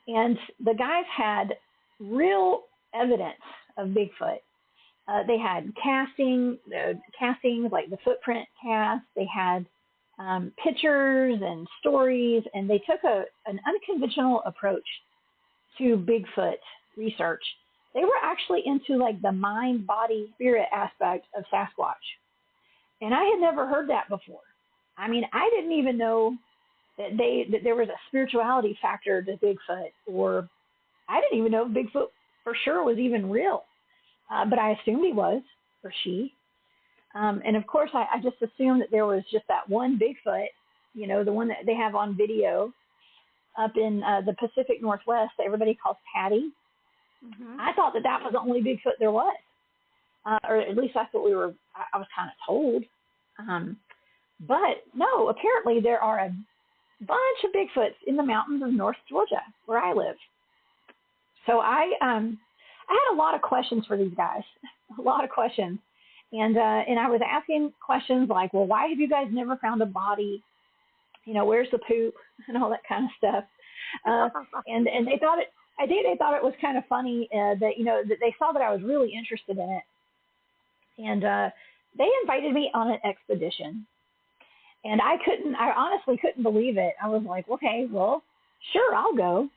And the guys had real evidence of Bigfoot. They had castings like the footprint cast. They had pictures and stories. And they took an unconventional approach to Bigfoot research. They were actually into like the mind, body, spirit aspect of Sasquatch. And I had never heard that before. I mean, I didn't even know that there was a spirituality factor to Bigfoot, or I didn't even know Bigfoot for sure was even real. But I assumed he was, or she. And of course, I just assumed that there was just that one Bigfoot, the one that they have on video up in the Pacific Northwest that everybody calls Patty. Mm-hmm. I thought that was the only Bigfoot there was. Or at least that's what I was kind of told. But no, apparently there are a bunch of Bigfoots in the mountains of North Georgia where I live. So I had a lot of questions for these guys, a lot of questions. And I was asking questions like, well, why have you guys never found a body? Where's the poop and all that kind of stuff. And they thought they thought it was kind of funny that they saw that I was really interested in it. And they invited me on an expedition. And I honestly couldn't believe it. I was like, okay, well, sure, I'll go.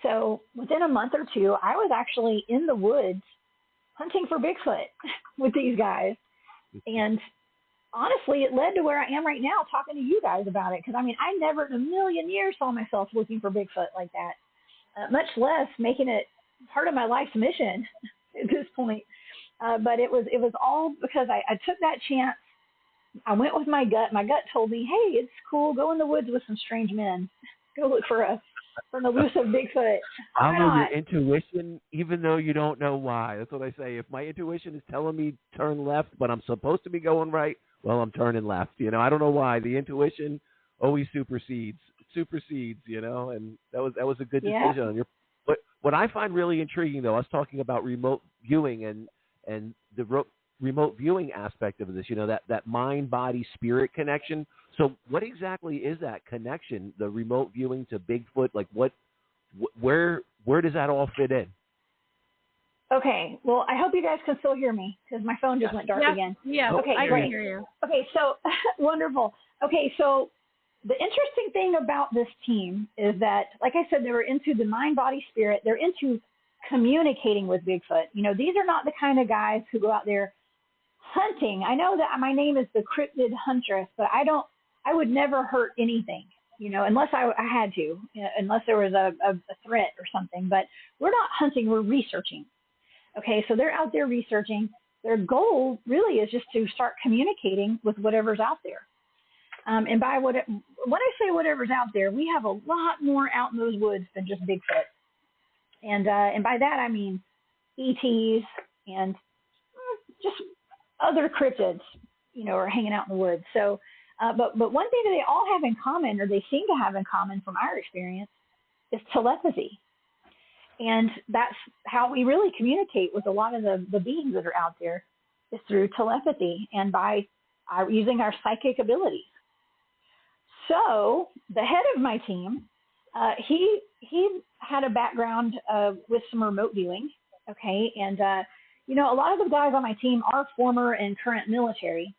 So within a month or two, I was actually in the woods hunting for Bigfoot with these guys. And honestly, it led to where I am right now talking to you guys about it. Because, I mean, I never in a million years saw myself looking for Bigfoot like that, much less making it part of my life's mission at this point. But it was all because I took that chance. I went with my gut. My gut told me, hey, it's cool. Go in the woods with some strange men. Go look for an elusive Bigfoot. Follow your intuition, even though you don't know why. That's what I say. If my intuition is telling me turn left, but I'm supposed to be going right, well, I'm turning left. I don't know why. The intuition always supersedes. And that was a good decision on your. But what I find really intriguing, though, us talking about remote viewing and the remote viewing aspect of this, that mind, body, spirit connection. So what exactly is that connection, the remote viewing to Bigfoot? Like where does that all fit in? Okay. Well, I hope you guys can still hear me because my phone just went dark again. Yeah. Okay, I great. can hear you. Okay, so wonderful. Okay, so the interesting thing about this team is that, like I said, they were into the mind, body, spirit. They're into communicating with Bigfoot. You know, these are not the kind of guys who go out there hunting. I know that my name is the Cryptid Huntress, but I would never hurt anything, you know, unless I had to, you know, unless there was a threat or something. But we're not hunting, we're researching. Okay, so they're out there researching. Their goal really is just to start communicating with whatever's out there. And by when I say whatever's out there, we have a lot more out in those woods than just Bigfoot. And by that I mean ETs and just other cryptids, you know, are hanging out in the woods. So, but one thing that they all have in common, or they seem to have in common from our experience, is telepathy. And that's how we really communicate with a lot of the beings that are out there, is through telepathy and by using our psychic abilities. So the head of my team, he had a background with some remote viewing, okay? And, you know, a lot of the guys on my team are former and current military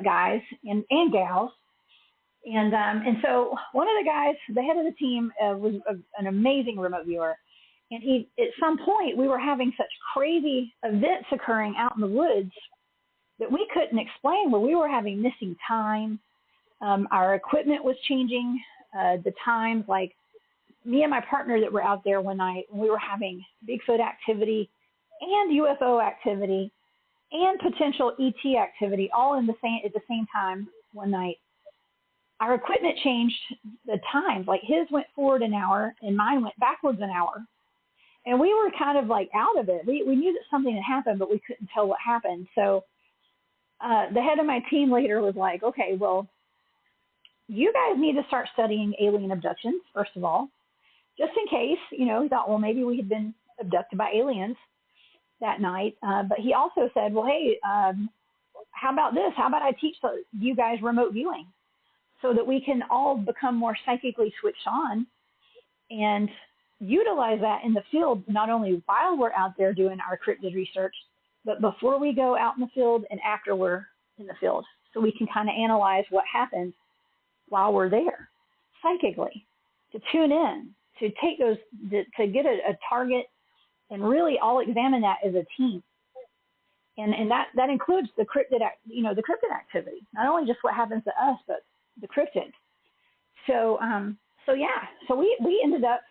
guys and gals. And so one of the guys, the head of the team, was an amazing remote viewer. And at some point, we were having such crazy events occurring out in the woods that we couldn't explain. Where we were having missing time, our equipment was changing, the times. Like me and my partner that were out there one night, when we were having Bigfoot activity and UFO activity and potential ET activity, all at the same time one night. Our equipment changed the times. Like his went forward an hour and mine went backwards an hour. And we were kind of like out of it. We knew that something had happened, but we couldn't tell what happened. So the head of my team later was like, okay, well, you guys need to start studying alien abductions, first of all, just in case. You know, he thought, well, maybe we had been abducted by aliens that night. But he also said, well, hey, how about this? How about I teach you guys remote viewing so that we can all become more psychically switched on and utilize that in the field, not only while we're out there doing our cryptid research, but before we go out in the field and after we're in the field, so we can kind of analyze what happens while we're there psychically, to tune in, to take those, to get a target and really all examine that as a team. And that includes the cryptid, the cryptid activity, not only just what happens to us, but the cryptid. So we ended up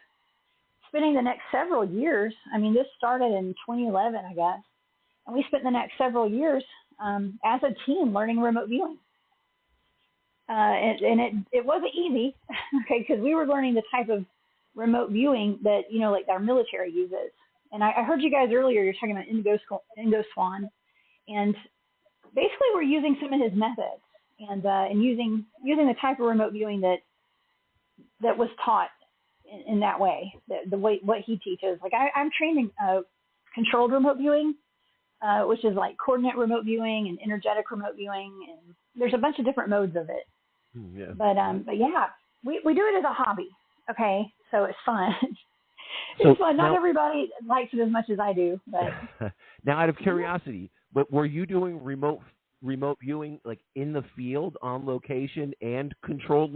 spending the next several years. I mean, this started in 2011, I guess, and we spent the next several years as a team learning remote viewing. And it wasn't easy, okay, because we were learning the type of remote viewing that, you know, like our military uses. And I heard you guys earlier, you're talking about Indigo Swan, and basically we're using some of his methods and using the type of remote viewing that was taught in that way, the way what he teaches. Like I'm trained in controlled remote viewing, which is like coordinate remote viewing and energetic remote viewing, and there's a bunch of different modes of it. Yeah. But yeah, we do it as a hobby. Okay, so it's fun. It's fun. Not everybody likes it as much as I do, but now, out of curiosity, but were you doing remote viewing like in the field on location and controlled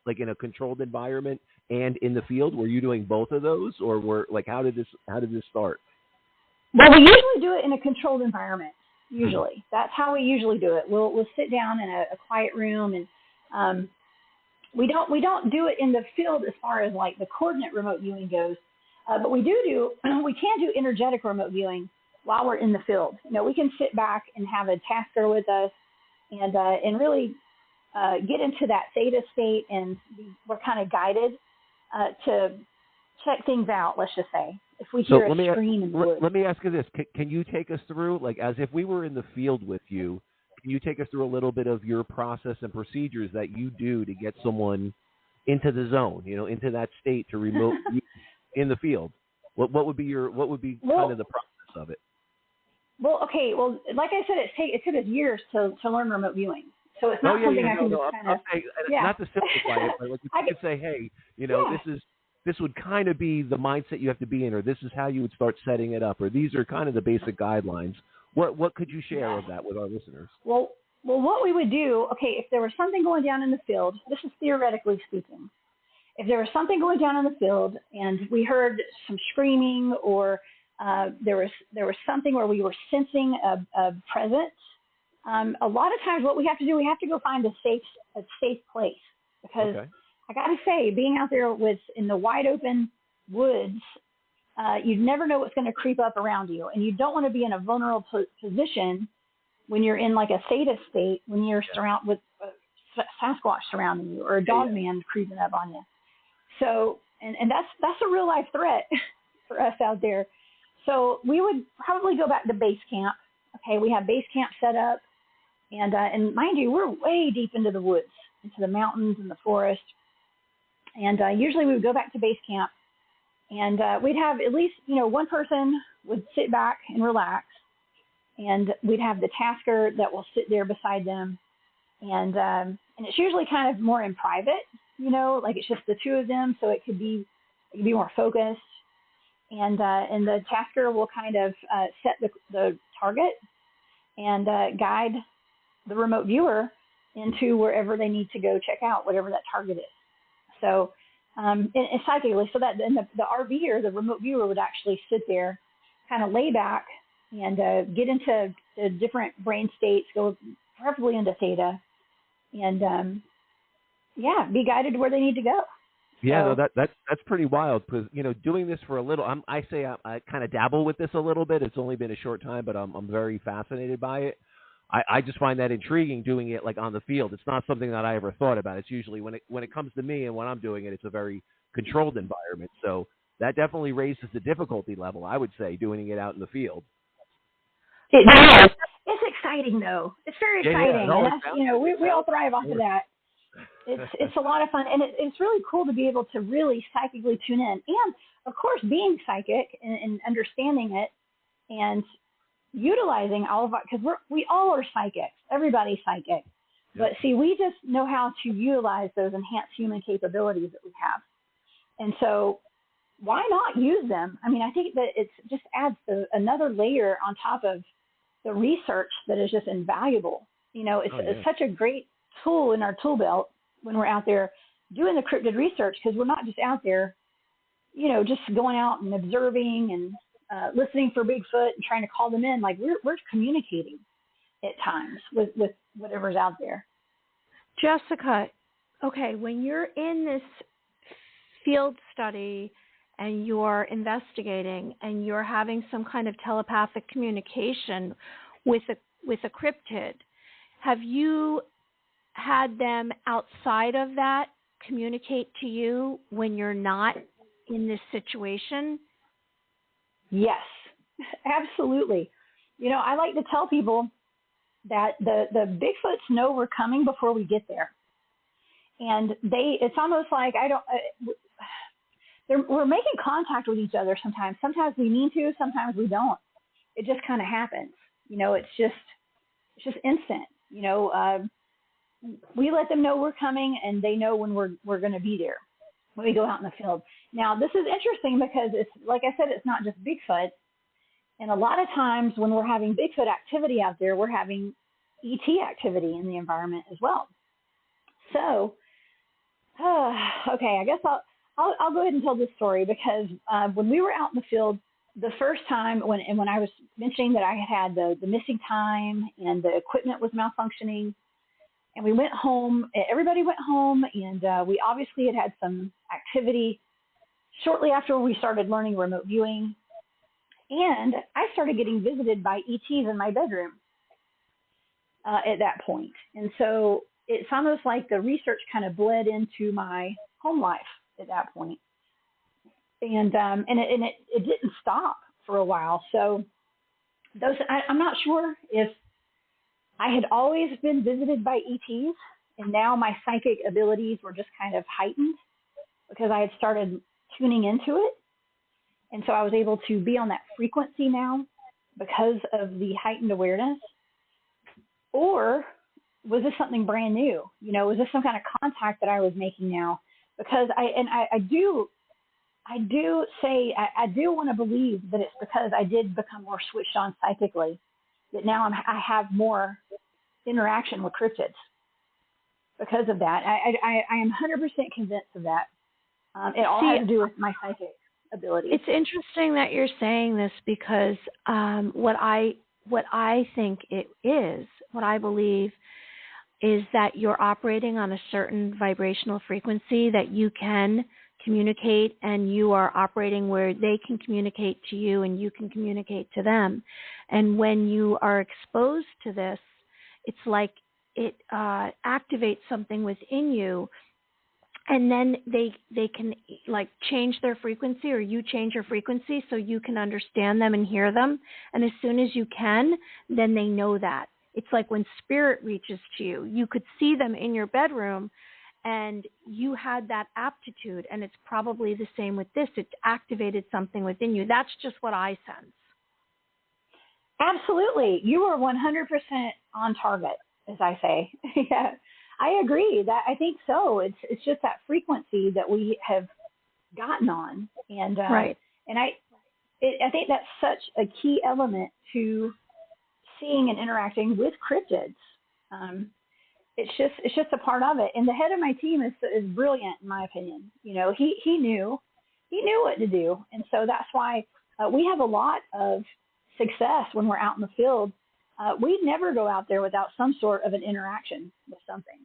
like in a controlled environment and in the field? Were you doing both of those, or how did this start? Well, we usually do it in a controlled environment. Usually, that's how we usually do it. We'll sit down in a quiet room, and we don't do it in the field as far as like the coordinate remote viewing goes. But we can do energetic remote viewing while we're in the field. You know, we can sit back and have a tasker with us and really get into that theta state, and we're kind of guided to check things out, let's just say. If we hear a scream in the woods. Let me ask you this. Can you take us through, like, as if we were in the field with you, can you take us through a little bit of your process and procedures that you do to get someone into the zone, you know, into that state to remote in the field? What would be kind of the process of it? Well, okay. Well, like I said, it took us years to learn remote viewing. So it's not something I can just kind of. Not to simplify it, but like you could say, hey, you know, this is this would kind of be the mindset you have to be in, or this is how you would start setting it up, or these are kind of the basic guidelines. What could you share of that with our listeners? Well, what we would do, okay, if there was something going down in the field, this is theoretically speaking. If there was something going down in the field and we heard some screaming, or there was something where we were sensing a presence, a lot of times what we have to do, we have to go find a safe place, because I got to say, being out there in the wide open woods, you never know what's going to creep up around you, and you don't want to be in a vulnerable position when you're in like a theta state, when you're surrounded with Sasquatch surrounding you, or a dog man creeping up on you. So, and that's a real life threat for us out there. So we would probably go back to base camp. Okay, we have base camp set up, and mind you, we're way deep into the woods, into the mountains and the forest. And usually we would go back to base camp, and we'd have at least, one person would sit back and relax, and we'd have the tasker that will sit there beside them. And it's usually kind of more in private, like it's just the two of them, so it could be more focused. And the tasker will kind of set the target and guide the remote viewer into wherever they need to go check out whatever that target is. So, and psychically, so that then the RVer, the remote viewer, would actually sit there, kind of lay back, and get into the different brain states, go preferably into theta, and be guided to where they need to go. Yeah, so, that's pretty wild, because doing this for a little, I kind of dabble with this a little bit. It's only been a short time, but I'm very fascinated by it. I just find that intriguing, doing it like on the field. It's not something that I ever thought about. It's usually when it comes to me and when I'm doing it, it's a very controlled environment. So that definitely raises the difficulty level, I would say, doing it out in the field. It does. It's exciting, though. It's very exciting. Yeah. And that's, we all thrive off of that. It's a lot of fun, and it's really cool to be able to really psychically tune in, and of course, being psychic and understanding it, and utilizing all of our, because we all are psychics. Everybody's psychic, but see, we just know how to utilize those enhanced human capabilities that we have, and so why not use them? I mean, I think that it just adds another layer on top of the research that is just invaluable. It's such a great tool in our tool belt when we're out there doing the cryptid research, because we're not just out there, just going out and observing and listening for Bigfoot and trying to call them in. Like we're communicating at times with whatever's out there. Jessica, okay, when you're in this field study and you're investigating and you're having some kind of telepathic communication with a cryptid, have you had them outside of that communicate to you when you're not in this situation? Yes, absolutely. I like to tell people that the Bigfoots know we're coming before we get there. And it's almost like we're making contact with each other sometimes. Sometimes we mean to, sometimes we don't. It just kind of happens. It's just instant. We let them know we're coming, and they know when we're going to be there when we go out in the field. Now, this is interesting because it's, like I said, it's not just Bigfoot. And a lot of times when we're having Bigfoot activity out there, we're having ET activity in the environment as well. So, okay, I guess I'll go ahead and tell this story, because when we were out in the field the first time, when I was mentioning that I had the missing time and the equipment was malfunctioning, and we went home, everybody went home, and we obviously had some activity shortly after we started learning remote viewing. And I started getting visited by ETs in my bedroom at that point. And so it's almost like the research kind of bled into my home life at that point. And it didn't stop for a while. So I'm not sure if I had always been visited by ETs, and now my psychic abilities were just kind of heightened because I had started tuning into it. And so I was able to be on that frequency now because of the heightened awareness. Or was this something brand new? Was this some kind of contact that I was making now? Because I do I do say, I do want to believe that it's because I did become more switched on psychically, that now I have more interaction with cryptids because of that. I am 100% convinced of that. It all has to do with my psychic ability. It's interesting that you're saying this because what I think it is, what I believe is that you're operating on a certain vibrational frequency that you can communicate, and you are operating where they can communicate to you and you can communicate to them. And when you are exposed to this, it's like it activates something within you, and then they can like change their frequency, or you change your frequency so you can understand them and hear them. And as soon as you can, then they know that. It's like when spirit reaches to you, you could see them in your bedroom and you had that aptitude, and it's probably the same with this. It activated something within you. That's just what I sense. Absolutely. You are 100% on target, as I say. Yeah, I agree. That I think so. It's just that frequency that we have gotten on. And right. And I think that's such a key element to seeing and interacting with cryptids. It's just a part of it. And the head of my team is brilliant, in my opinion. You know, he knew what to do, and so that's why we have a lot of success when we're out in the field. We never go out there without some sort of an interaction with something.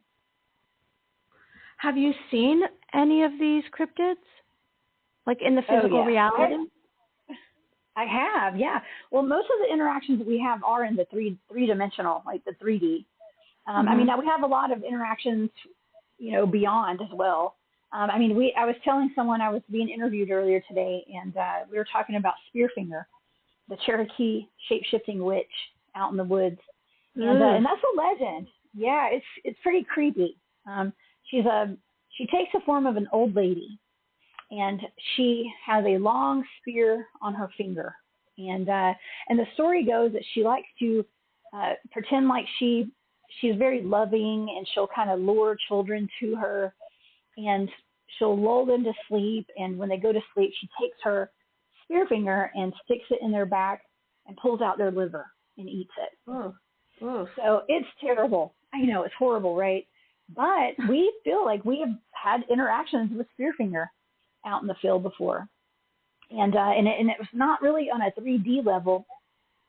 Have you seen any of these cryptids, like in the physical reality? I have, yeah. Well, most of the interactions that we have are in the three-dimensional, like the 3D. I mean, now we have a lot of interactions, you know, beyond as well. I mean, I was telling someone I was being interviewed earlier today, and we were talking about Spearfinger, the Cherokee shape-shifting witch out in the woods, and that's a legend. Yeah, it's pretty creepy. She takes the form of an old lady, and she has a long spear on her finger, and the story goes that she likes to pretend like she's very loving, and she'll kind of lure children to her, and she'll lull them to sleep. And when they go to sleep, she takes her spear finger and sticks it in their back and pulls out their liver and eats it. Oh. So it's terrible. I know, it's horrible, right? But we feel like we have had interactions with Spearfinger out in the field before. And it was not really on a 3D level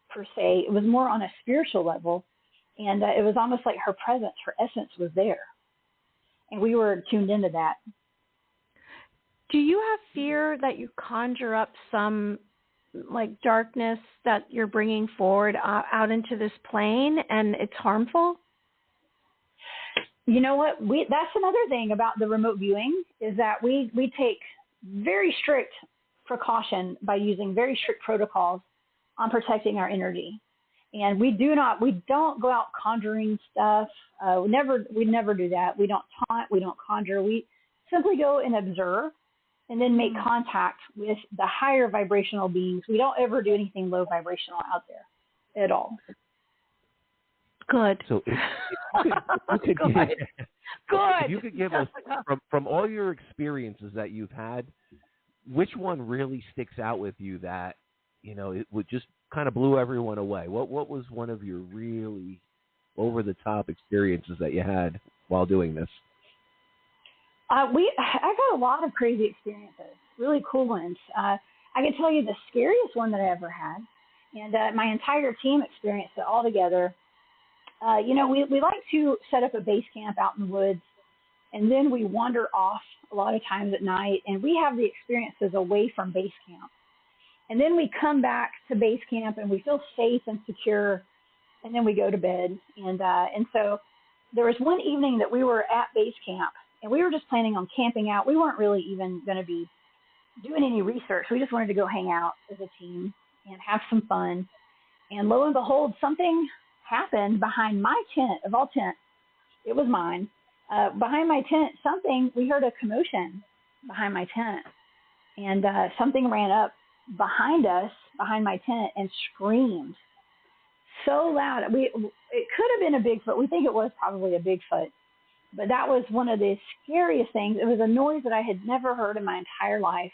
per se. It was more on a spiritual level. And it was almost like her presence, her essence was there. And we were tuned into that. Do you have fear that you conjure up some like darkness that you're bringing forward out into this plane and it's harmful? You know what? That's another thing about the remote viewing is that we take very strict precaution by using very strict protocols on protecting our energy. And we don't go out conjuring stuff. We never do that. We don't taunt, we don't conjure. We simply go and observe and then make contact with the higher vibrational beings. We don't ever do anything low vibrational out there at all. Good. So if you could give us from all your experiences that you've had, which one really sticks out with you that, you know, it would just kind of blew everyone away? What was one of your really over-the-top experiences that you had while doing this? I've got a lot of crazy experiences, really cool ones. I can tell you the scariest one that I ever had, and my entire team experienced it all together. You know, we like to set up a base camp out in the woods, and then we wander off a lot of times at night, and we have the experiences away from base camp. And then we come back to base camp and we feel safe and secure, and then we go to bed. And so there was one evening that we were at base camp, and we were just planning on camping out. We weren't really even going to be doing any research. We just wanted to go hang out as a team and have some fun. And lo and behold, something happened behind my tent, of all tents. It was mine. Behind my tent, we heard a commotion behind my tent. And something ran up behind us, behind my tent, and screamed so loud. It could have been a Bigfoot. We think it was probably a Bigfoot. But that was one of the scariest things. It was a noise that I had never heard in my entire life.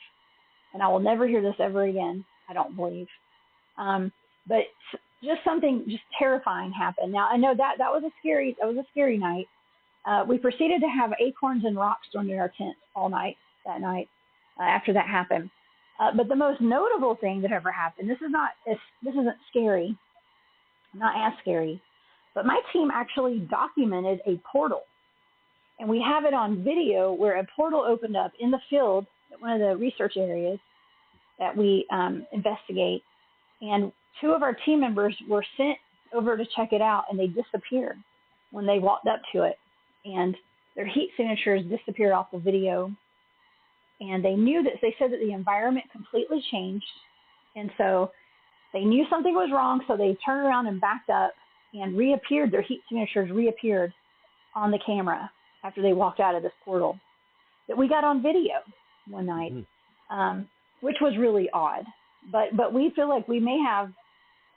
and I will never hear this ever again, I don't believe. But just something just terrifying happened. Now, I know that was a scary night. We proceeded to have acorns and rocks thrown in our tent all night that night after that happened. But the most notable thing that ever happened, this isn't scary, not as scary, but my team actually documented a portal. And we have it on video where a portal opened up in the field at one of the research areas that we investigate. And 2 of our team members were sent over to check it out, and they disappeared when they walked up to it. And their heat signatures disappeared off the video. And they said that the environment completely changed. And so they knew something was wrong, so they turned around and backed up and reappeared. Their heat signatures reappeared on the camera after they walked out of this portal that we got on video one night, which was really odd. But we feel like we may have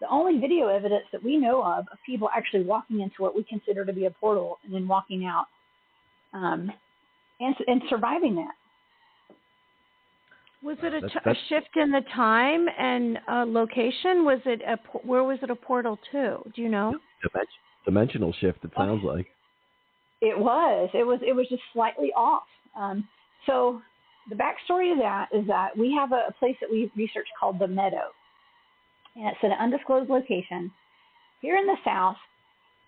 the only video evidence that we know of people actually walking into what we consider to be a portal and then walking out and surviving that. Was it a shift in the time and location? Where was it a portal to? Do you know? Dimensional shift, it sounds like. It was just slightly off. So the backstory of that is that we have a place that we research called the Meadow. And it's at an undisclosed location here in the South.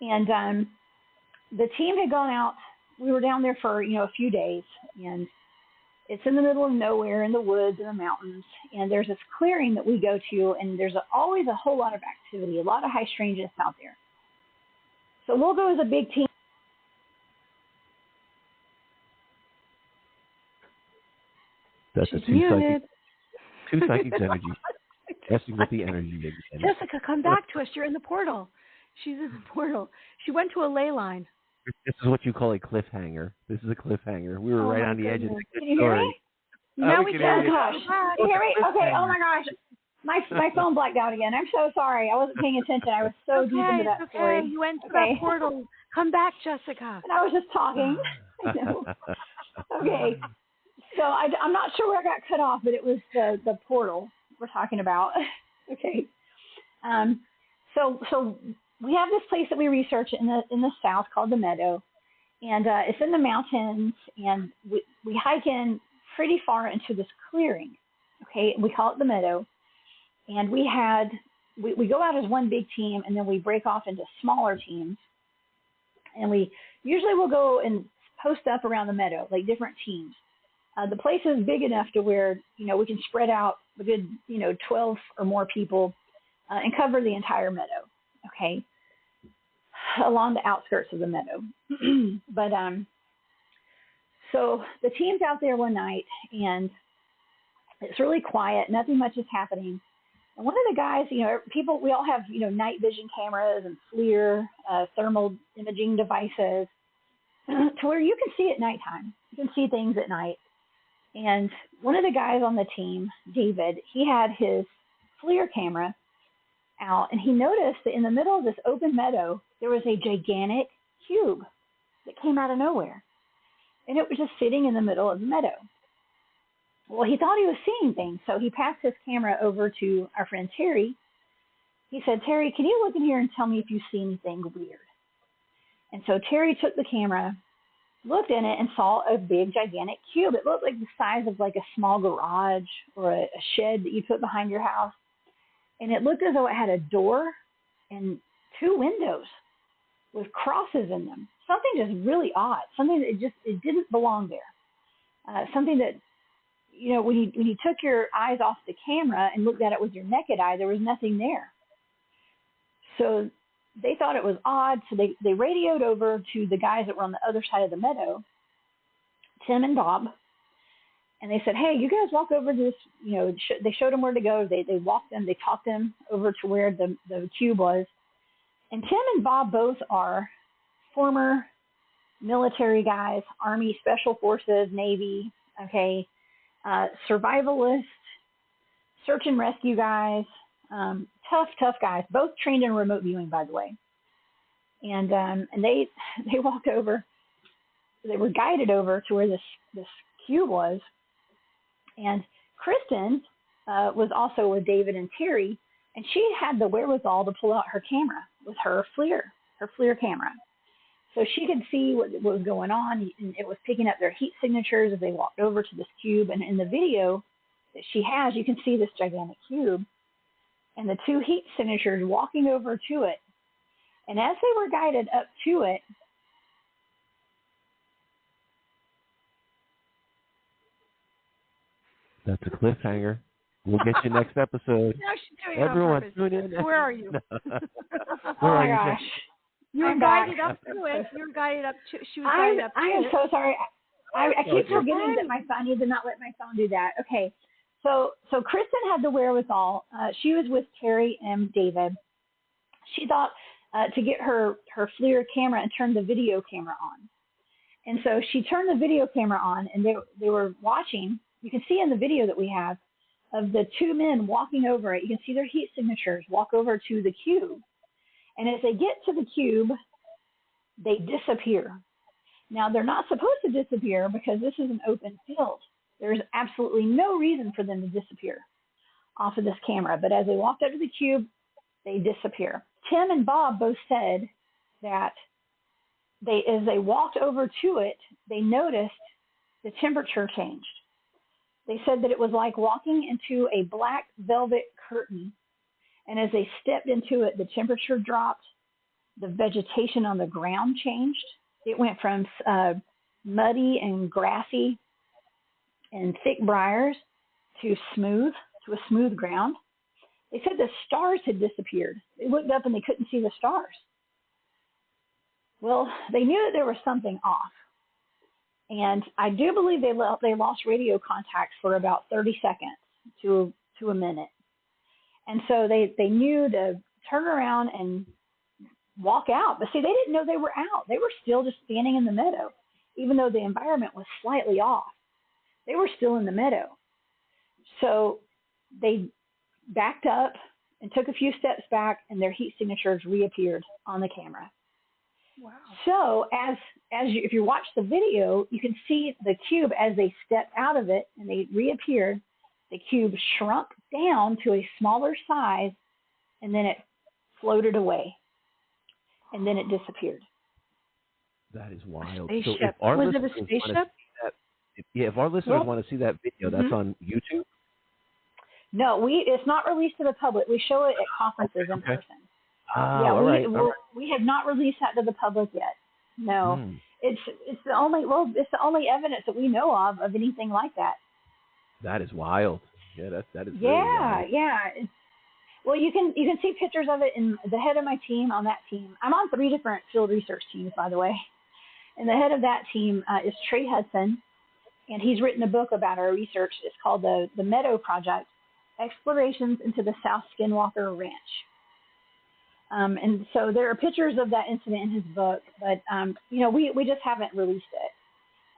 And the team had gone out. We were down there for, a few days. And it's in the middle of nowhere in the woods and the mountains. And there's this clearing that we go to. And there's always a whole lot of activity, a lot of high strangeness out there. So we'll go as a big team. That's a two psychic energy. Messing with the energy again. Jessica, come back to us. You're in the portal. She's in the portal. She went to a ley line. This is what you call a cliffhanger. This is a cliffhanger. We were right on the edge of the Can you hear me? Now we can. Oh, gosh. Can you hear me? Okay. Oh, my gosh. My phone blacked out again. I'm so sorry. I wasn't paying attention. I was so deep into that story. You went to that portal. Come back, Jessica. And I was just talking. I know. Okay. So I'm not sure where I got cut off, but it was the portal we're talking about. Okay. So we have this place that we research in the South called the Meadow, and it's in the mountains, and we hike in pretty far into this clearing. Okay, we call it the Meadow, and we go out as one big team, and then we break off into smaller teams, and we usually will go and post up around the Meadow, like different teams. The place is big enough to where, we can spread out a good, 12 or more people and cover the entire meadow, okay, along the outskirts of the meadow. But so the team's out there one night, and it's really quiet. Nothing much is happening. And one of the guys, we all have, night vision cameras and FLIR, thermal imaging devices to where you can see at nighttime. You can see things at night. And one of the guys on the team, David, he had his FLIR camera out, and he noticed that in the middle of this open meadow, there was a gigantic cube that came out of nowhere. And it was just sitting in the middle of the meadow. Well, he thought he was seeing things, so he passed his camera over to our friend Terry. He said, "Terry, can you look in here and tell me if you see anything weird?" And so Terry took the camera, looked in it, and saw a big, gigantic cube. It looked like the size of like a small garage or a shed that you put behind your house. And it looked as though it had a door and 2 windows with crosses in them. Something just really odd. Something that it didn't belong there. Something that, when you took your eyes off the camera and looked at it with your naked eye, there was nothing there. So they thought it was odd, so they radioed over to the guys that were on the other side of the meadow, Tim and Bob, and they said, "Hey, you guys walk over to this," they showed them where to go. They walked them, they talked them over to where the cube was. And Tim and Bob both are former military guys, Army, Special Forces, Navy, okay, survivalists, search and rescue guys, tough guys, both trained in remote viewing, by the way. And they walked over. They were guided over to where this cube was. And Kristen was also with David and Terry, and she had the wherewithal to pull out her camera with her FLIR camera. So she could see what was going on, and it was picking up their heat signatures as they walked over to this cube. And in the video that she has, you can see this gigantic cube and the two heat signatures walking over to it. And as they were guided up to it, that's a cliffhanger. We'll get you next episode. No, she's doing Everyone, it tune in. Where are you? Where are you? gosh. You were I'm guided back. up to it. You were guided up to. She was guided up to I am it. so sorry. I keep Okay. forgetting that I need to not let my phone do that. Okay. So Kristen had the wherewithal. She was with Terry and David. She thought to get her FLIR camera and turn the video camera on. And so she turned the video camera on, and they were watching. You can see in the video that we have of the two men walking over it. You can see their heat signatures walk over to the cube. And as they get to the cube, they disappear. Now, they're not supposed to disappear because this is an open field. There's absolutely no reason for them to disappear off of this camera. But as they walked up to the cube, they disappear. Tim and Bob both said that as they walked over to it, they noticed the temperature changed. They said that it was like walking into a black velvet curtain. And as they stepped into it, the temperature dropped. The vegetation on the ground changed. It went from muddy and grassy and thick briars to a smooth ground. They said the stars had disappeared. They looked up and they couldn't see the stars. Well, they knew that there was something off. And I do believe they lost radio contact for about 30 seconds to a minute. And so they knew to turn around and walk out. But see, they didn't know they were out. They were still just standing in the meadow, even though the environment was slightly off. They were still in the meadow. So they backed up and took a few steps back, and their heat signatures reappeared on the camera. Wow. So if you watch the video, you can see the cube as they stepped out of it and they reappeared. The cube shrunk down to a smaller size, and then it floated away, and then it disappeared. That is wild. Spaceship. So if our Was it a listeners spaceship? want to see that, if our listeners want to see that video, that's on YouTube? No, it's not released to the public. We show it at conferences in person. All right. We have not released that to the public yet. No, it's the only evidence that we know of anything like that. That is wild. Yeah, that is. Yeah, really wild. yeah. Well, you can see pictures of it in the head of my team on that team. I'm on 3 different field research teams, by the way. And the head of that team is Trey Hudson, and he's written a book about our research. It's called the Meadow Project: Explorations into the South Skinwalker Ranch. And so there are pictures of that incident in his book, but we just haven't released it.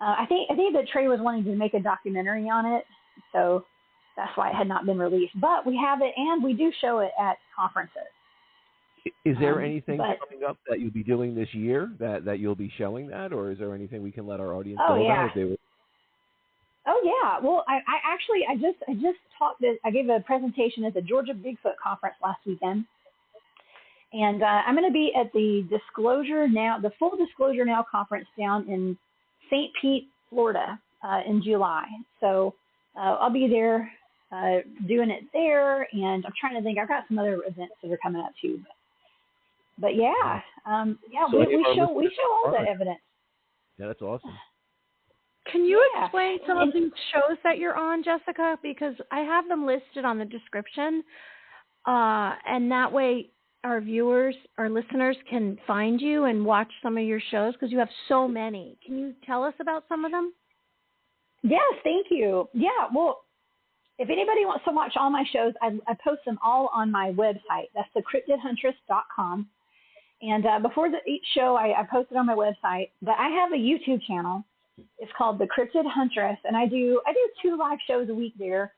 I think that Trey was wanting to make a documentary on it, so that's why it had not been released. But we have it, and we do show it at conferences. Is there anything coming up that you'll be doing this year that you'll be showing that, or is there anything we can let our audience know about? If they were... Oh yeah. Well, I just talked. I gave a presentation at the Georgia Bigfoot conference last weekend. And I'm going to be at the Full Disclosure Now conference down in St. Pete, Florida, in July. So I'll be there doing it there, and I'm trying to think. I've got some other events that are coming up too. But yeah, we show all that evidence. Yeah, that's awesome. Can you explain some of these shows that you're on, Jessica? Because I have them listed on the description, and that way our viewers, our listeners can find you and watch some of your shows because you have so many. Can you tell us about some of them? Yes, thank you. Yeah, well, if anybody wants to watch all my shows, I post them all on my website. That's thecryptidhuntress.com. And before each show, I post it on my website. But I have a YouTube channel. It's called The Cryptid Huntress, and I do 2 live shows a week there.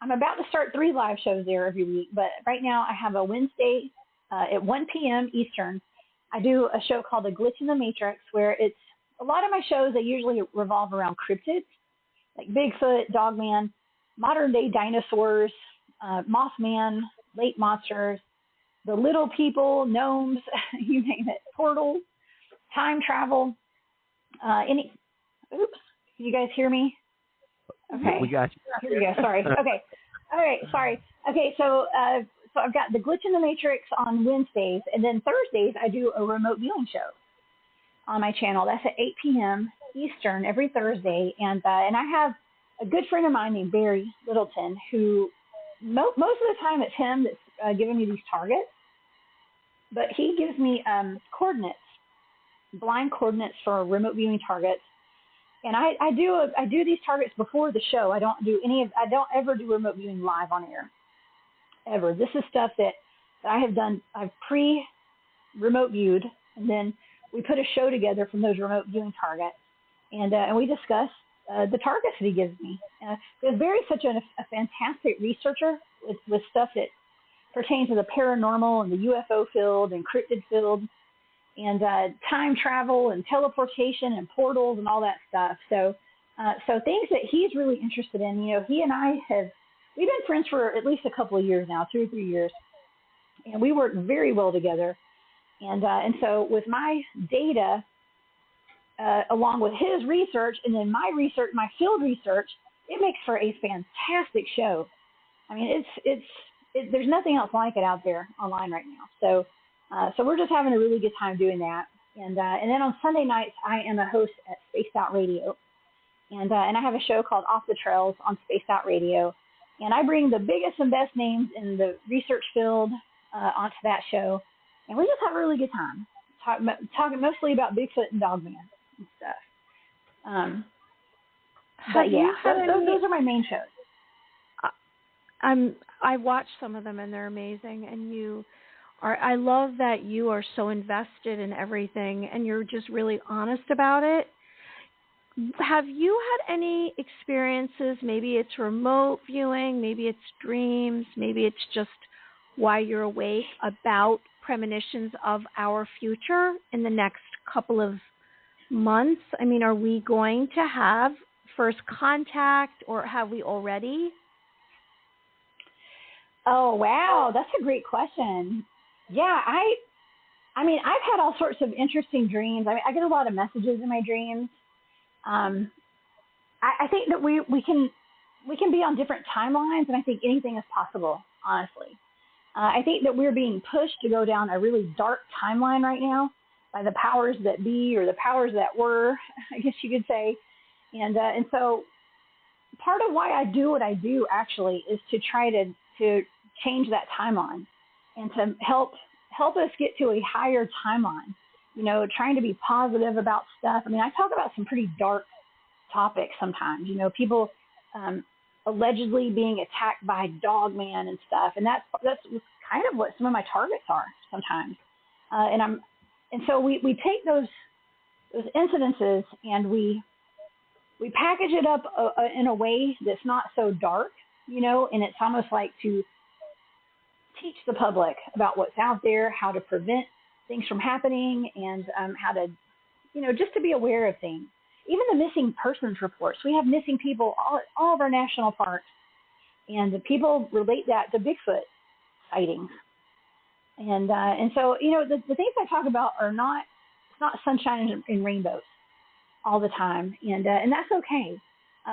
I'm about to start 3 live shows there every week, but right now I have a Wednesday at 1 p.m. Eastern. I do a show called A Glitch in the Matrix, where it's a lot of my shows, they usually revolve around cryptids, like Bigfoot, Dogman, modern day dinosaurs, Mothman, lake monsters, the little people, gnomes, you name it, portals, time travel, oops, can you guys hear me? Okay. We got you. Here we go. Sorry. Okay. All right. Sorry. Okay. So I've got the Glitch in the Matrix on Wednesdays, and then Thursdays I do a remote viewing show on my channel. That's at 8 p.m. Eastern every Thursday, and I have a good friend of mine named Barry Littleton, who most of the time it's him that's giving me these targets, but he gives me coordinates, blind coordinates for remote viewing targets. And I do these targets before the show. I don't ever do remote viewing live on air, ever. This is stuff that I have done. I've pre-remote viewed, and then we put a show together from those remote viewing targets, and we discuss the targets that he gives me. Because Barry's such a fantastic researcher with stuff that pertains to the paranormal and the UFO field and cryptid field, and time travel and teleportation and portals and all that stuff. So things that he's really interested in. He and I we've been friends for at least a couple of years now, 2 or 3 years, and we work very well together. And so with my data, along with his research and then my research, my field research, it makes for a fantastic show. I mean, there's nothing else like it out there online right now. So we're just having a really good time doing that. And then on Sunday nights, I am a host at Spaced Out Radio. And I have a show called Off the Trails on Spaced Out Radio. And I bring the biggest and best names in the research field onto that show. And we just have a really good time talking mostly about Bigfoot and Dogman and stuff. But yeah, those are my main shows. I watched some of them and they're amazing. And I love that you are so invested in everything and you're just really honest about it. Have you had any experiences? Maybe it's remote viewing, maybe it's dreams, maybe it's just while you're awake, about premonitions of our future in the next couple of months? I mean, are we going to have first contact, or have we already? Oh, wow. That's a great question. Yeah, I mean, I've had all sorts of interesting dreams. I get a lot of messages in my dreams. I think that we can be on different timelines, and I think anything is possible, honestly. I think that we're being pushed to go down a really dark timeline right now by the powers that be, or the powers that were, I guess you could say. And so part of why I do what I do actually is to try to change that timeline and to help us get to a higher timeline, trying to be positive about stuff. I mean, I talk about some pretty dark topics sometimes, people allegedly being attacked by Dogman and stuff. And that's kind of what some of my targets are sometimes. And so we take those incidences and we package it up in a way that's not so dark, and it's almost like to teach the public about what's out there, how to prevent things from happening, and how to, just to be aware of things. Even the missing persons reports. We have missing people all of our national parks, and the people relate that to Bigfoot sightings. And so, the things I talk about are it's not sunshine and rainbows all the time, and that's okay,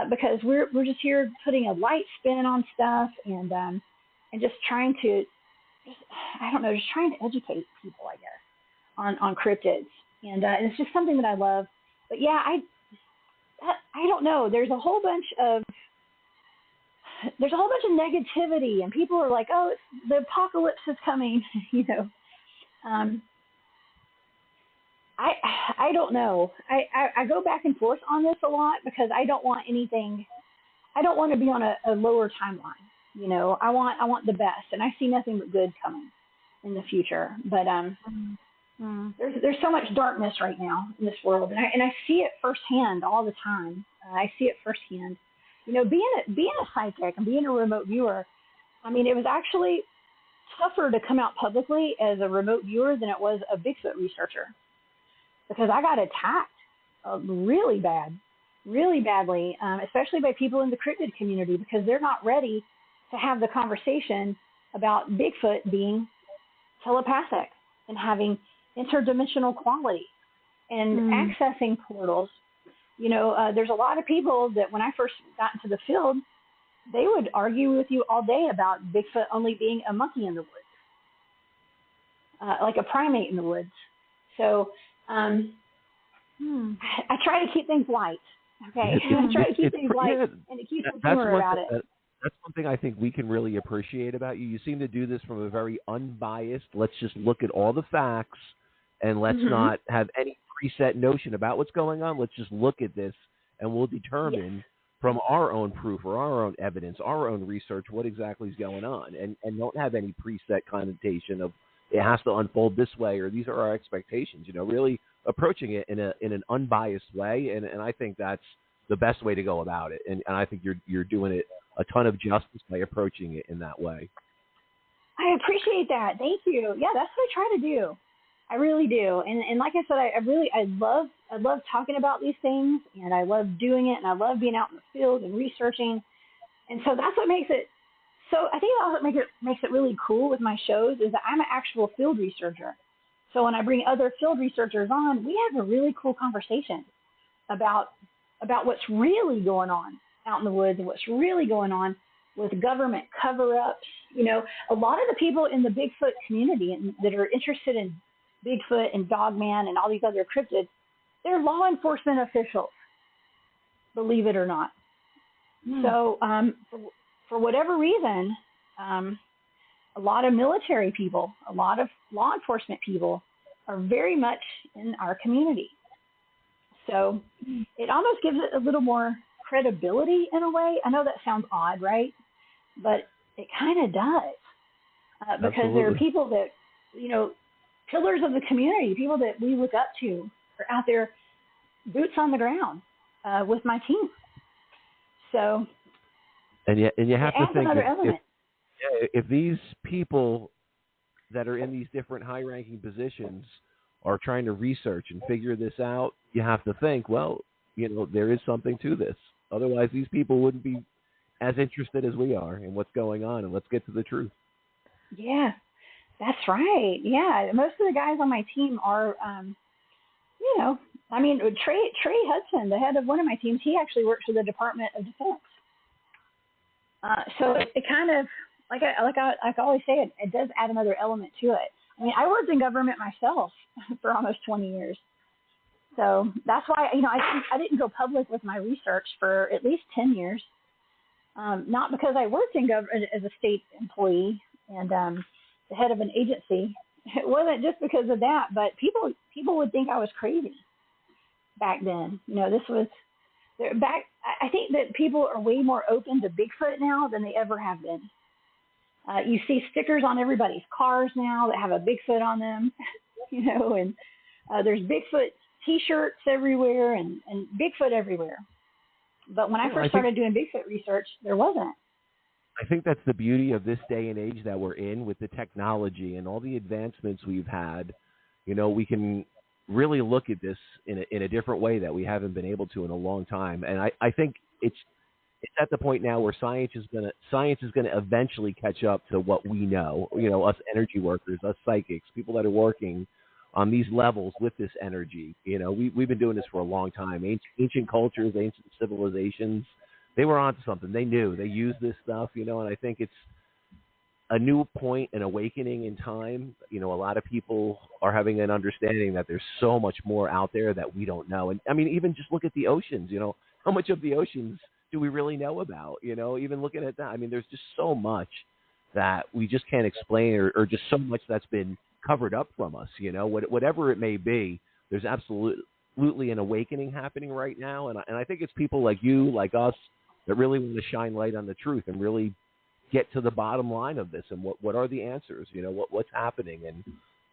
because we're just here putting a light spin on stuff, and just trying to, just trying to educate people, I guess, on cryptids, and it's just something that I love. But yeah, I don't know. There's a whole bunch of negativity, and people are like, "Oh, the apocalypse is coming," I don't know. I go back and forth on this a lot because I don't want anything. I don't want to be on a lower timeline. I want the best, and I see nothing but good coming in the future. But there's so much darkness right now in this world, and I see it firsthand all the time. I see it firsthand. Being a psychic and being a remote viewer, I mean, it was actually tougher to come out publicly as a remote viewer than it was a Bigfoot researcher, because I got attacked really bad really badly, especially by people in the cryptid community, because they're not ready to have the conversation about Bigfoot being telepathic and having interdimensional quality and accessing portals. You know, there's a lot of people that when I first got into the field, they would argue with you all day about Bigfoot only being a monkey in the woods, like a primate in the woods. So I try to keep things light. Okay, I try to keep things light, and it keeps the humor about it. That's one thing I think we can really appreciate about you. You seem to do this from a very unbiased, let's just look at all the facts and let's not have any preset notion about what's going on. Let's just look at this and we'll determine from our own proof or our own evidence, our own research, what exactly is going on, and don't have any preset connotation of it has to unfold this way or these are our expectations. You know, really approaching it in an unbiased way, and I think that's the best way to go about it. And I think you're doing it a ton of justice by approaching it in that way. I appreciate that. Thank you. Yeah, that's what I try to do. I really do. And like I said, I love talking about these things, and I love doing it, and I love being out in the field and researching. And so that's what makes it so, I think that's what makes it really cool with my shows is that I'm an actual field researcher. So when I bring other field researchers on, we have a really cool conversation about what's really going on out in the woods and what's really going on with government cover-ups. You know, a lot of the people in the Bigfoot community that are interested in Bigfoot and Dogman and all these other cryptids, they're law enforcement officials, believe it or not. So for whatever reason, a lot of military people, a lot of law enforcement people are very much in our community. So it almost gives it a little more credibility in a way. I know that sounds odd, right? But it kind of does. Because there are people that, you know, pillars of the community, people that we look up to are out there, boots on the ground with my team. So, and you have to think another element. If these people that are in these different high-ranking positions are trying to research and figure this out, you have to think, well, you know, there is something to this. Otherwise, these people wouldn't be as interested as we are in what's going on, and let's get to the truth. Yeah, that's right. Yeah, most of the guys on my team are, you know, I mean, Trey Hudson, the head of one of my teams, he actually works for the Department of Defense. So it kind of, like I always say, it does add another element to it. I mean, I worked in government myself for almost 20 years. So that's why, you know, I didn't go public with my research for at least 10 years. Not because I worked in government as a state employee and the head of an agency. It wasn't just because of that, but people would think I was crazy back then. You know, this was back. I think that people are way more open to Bigfoot now than they ever have been. You see stickers on everybody's cars now that have a Bigfoot on them, you know, and there's Bigfoot T-shirts everywhere and Bigfoot everywhere. But when I first started doing Bigfoot research, there wasn't. I think that's the beauty of this day and age that we're in with the technology and all the advancements we've had. You know, we can really look at this in a different way that we haven't been able to in a long time. And I think it's at the point now where science is going to eventually catch up to what we know. You know, us energy workers, us psychics, people that are working on these levels with this energy. You know, we've been doing this for a long time. Ancient cultures, ancient civilizations, they were onto something. They knew. They used this stuff, you know, and I think it's a new point, an awakening in time. You know, a lot of people are having an understanding that there's so much more out there that we don't know. And, I mean, even just look at the oceans, you know. How much of the oceans do we really know about? You know, even looking at that, I mean, there's just so much that we just can't explain or just so much that's been covered up from us, you know. Whatever it may be, there's absolutely an awakening happening right now. And I think it's people like you, like us, that really want to shine light on the truth and really get to the bottom line of this and what are the answers, you know, what's happening. And,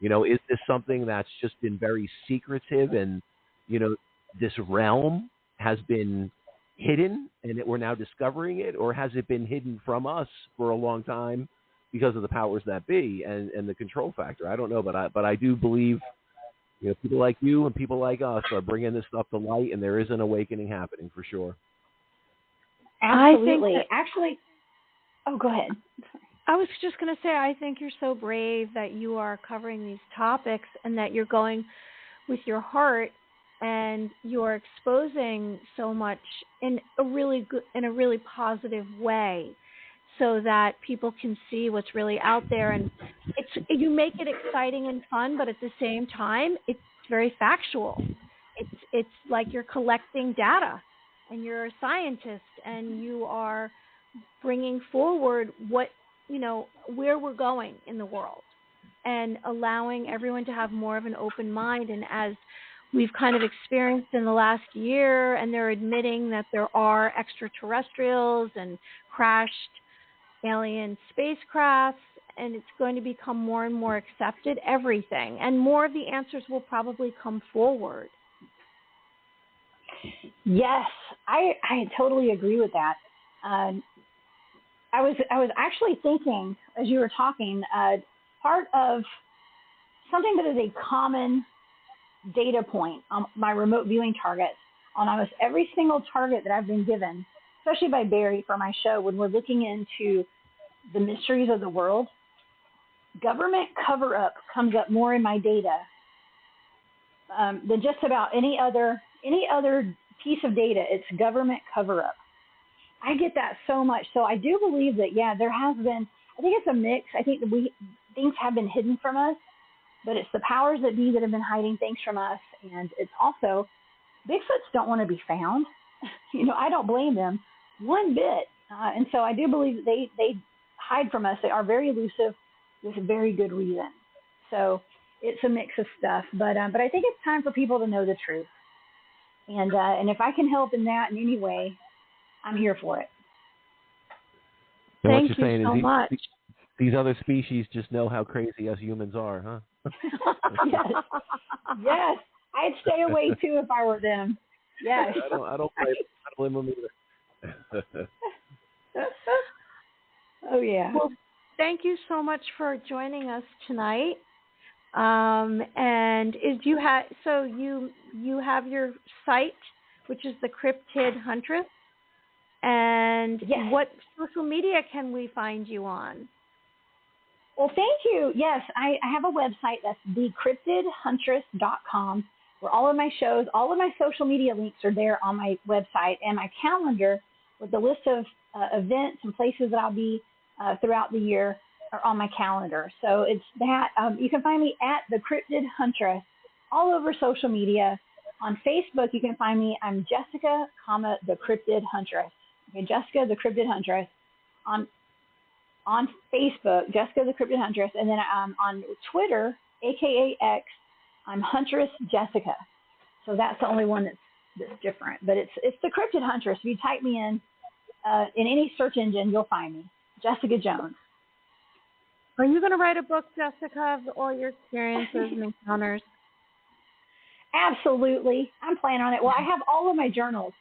you know, is this something that's just been very secretive and, you know, this realm has been hidden and we're now discovering it, or has it been hidden from us for a long time because of the powers that be and the control factor? I don't know, but I do believe People like you and people like us are bringing this stuff to light, and there is an awakening happening for sure. Absolutely. Actually, go ahead. I was just going to say, I think you're so brave that you are covering these topics and that you're going with your heart and you're exposing so much in a really good, in a really positive way, so that people can see what's really out there. And you make it exciting and fun, but at the same time, it's very factual. It's like you're collecting data, and you're a scientist, and you are bringing forward where we're going in the world, and allowing everyone to have more of an open mind. And as we've kind of experienced in the last year, and they're admitting that there are extraterrestrials and crashed alien spacecrafts, and it's going to become more and more accepted, everything. And more of the answers will probably come forward. Yes, I totally agree with that. I was actually thinking, as you were talking, part of something that is a common data point on my remote viewing targets, on almost every single target that I've been given, especially by Barry for my show, when we're looking into the mysteries of the world, government cover-up comes up more in my data than just about any other piece of data. It's government cover-up. I get that so much. So I do believe that, there has been, I think it's a mix. I think that things have been hidden from us, but it's the powers that be that have been hiding things from us. And it's also, Bigfoots don't want to be found. I don't blame them one bit. And so I do believe that they hide from us. They are very elusive with very good reason. So it's a mix of stuff. But I think it's time for people to know the truth. And if I can help in that in any way, I'm here for it. And Thank what you're saying you so is much. These other species just know how crazy us humans are, huh? Yes. I'd stay away too if I were them. Yes. I don't blame them either. Oh yeah. Well, thank you so much for joining us tonight. And you have your site, which is the Cryptid Huntress. And yes. What social media can we find you on? Well, thank you. Yes, I have a website. That's thecryptidhuntress.com, where all of my shows, all of my social media links are there on my website, and my calendar with the list of events and places that I'll be throughout the year are on my calendar. So it's that. You can find me at the Cryptid Huntress all over social media. On Facebook, you can find me. I'm Jessica, the Cryptid Huntress. Okay, Jessica, the Cryptid Huntress. On Facebook, Jessica, the Cryptid Huntress, and then on Twitter, aka X, I'm Huntress Jessica. So that's the only one that's different. But it's the Cryptid Huntress. If you type me in any search engine, you'll find me, Jessica Jones. Are you going to write a book, Jessica, of all your experiences and encounters? Absolutely. I'm planning on it. Well, I have all of my journals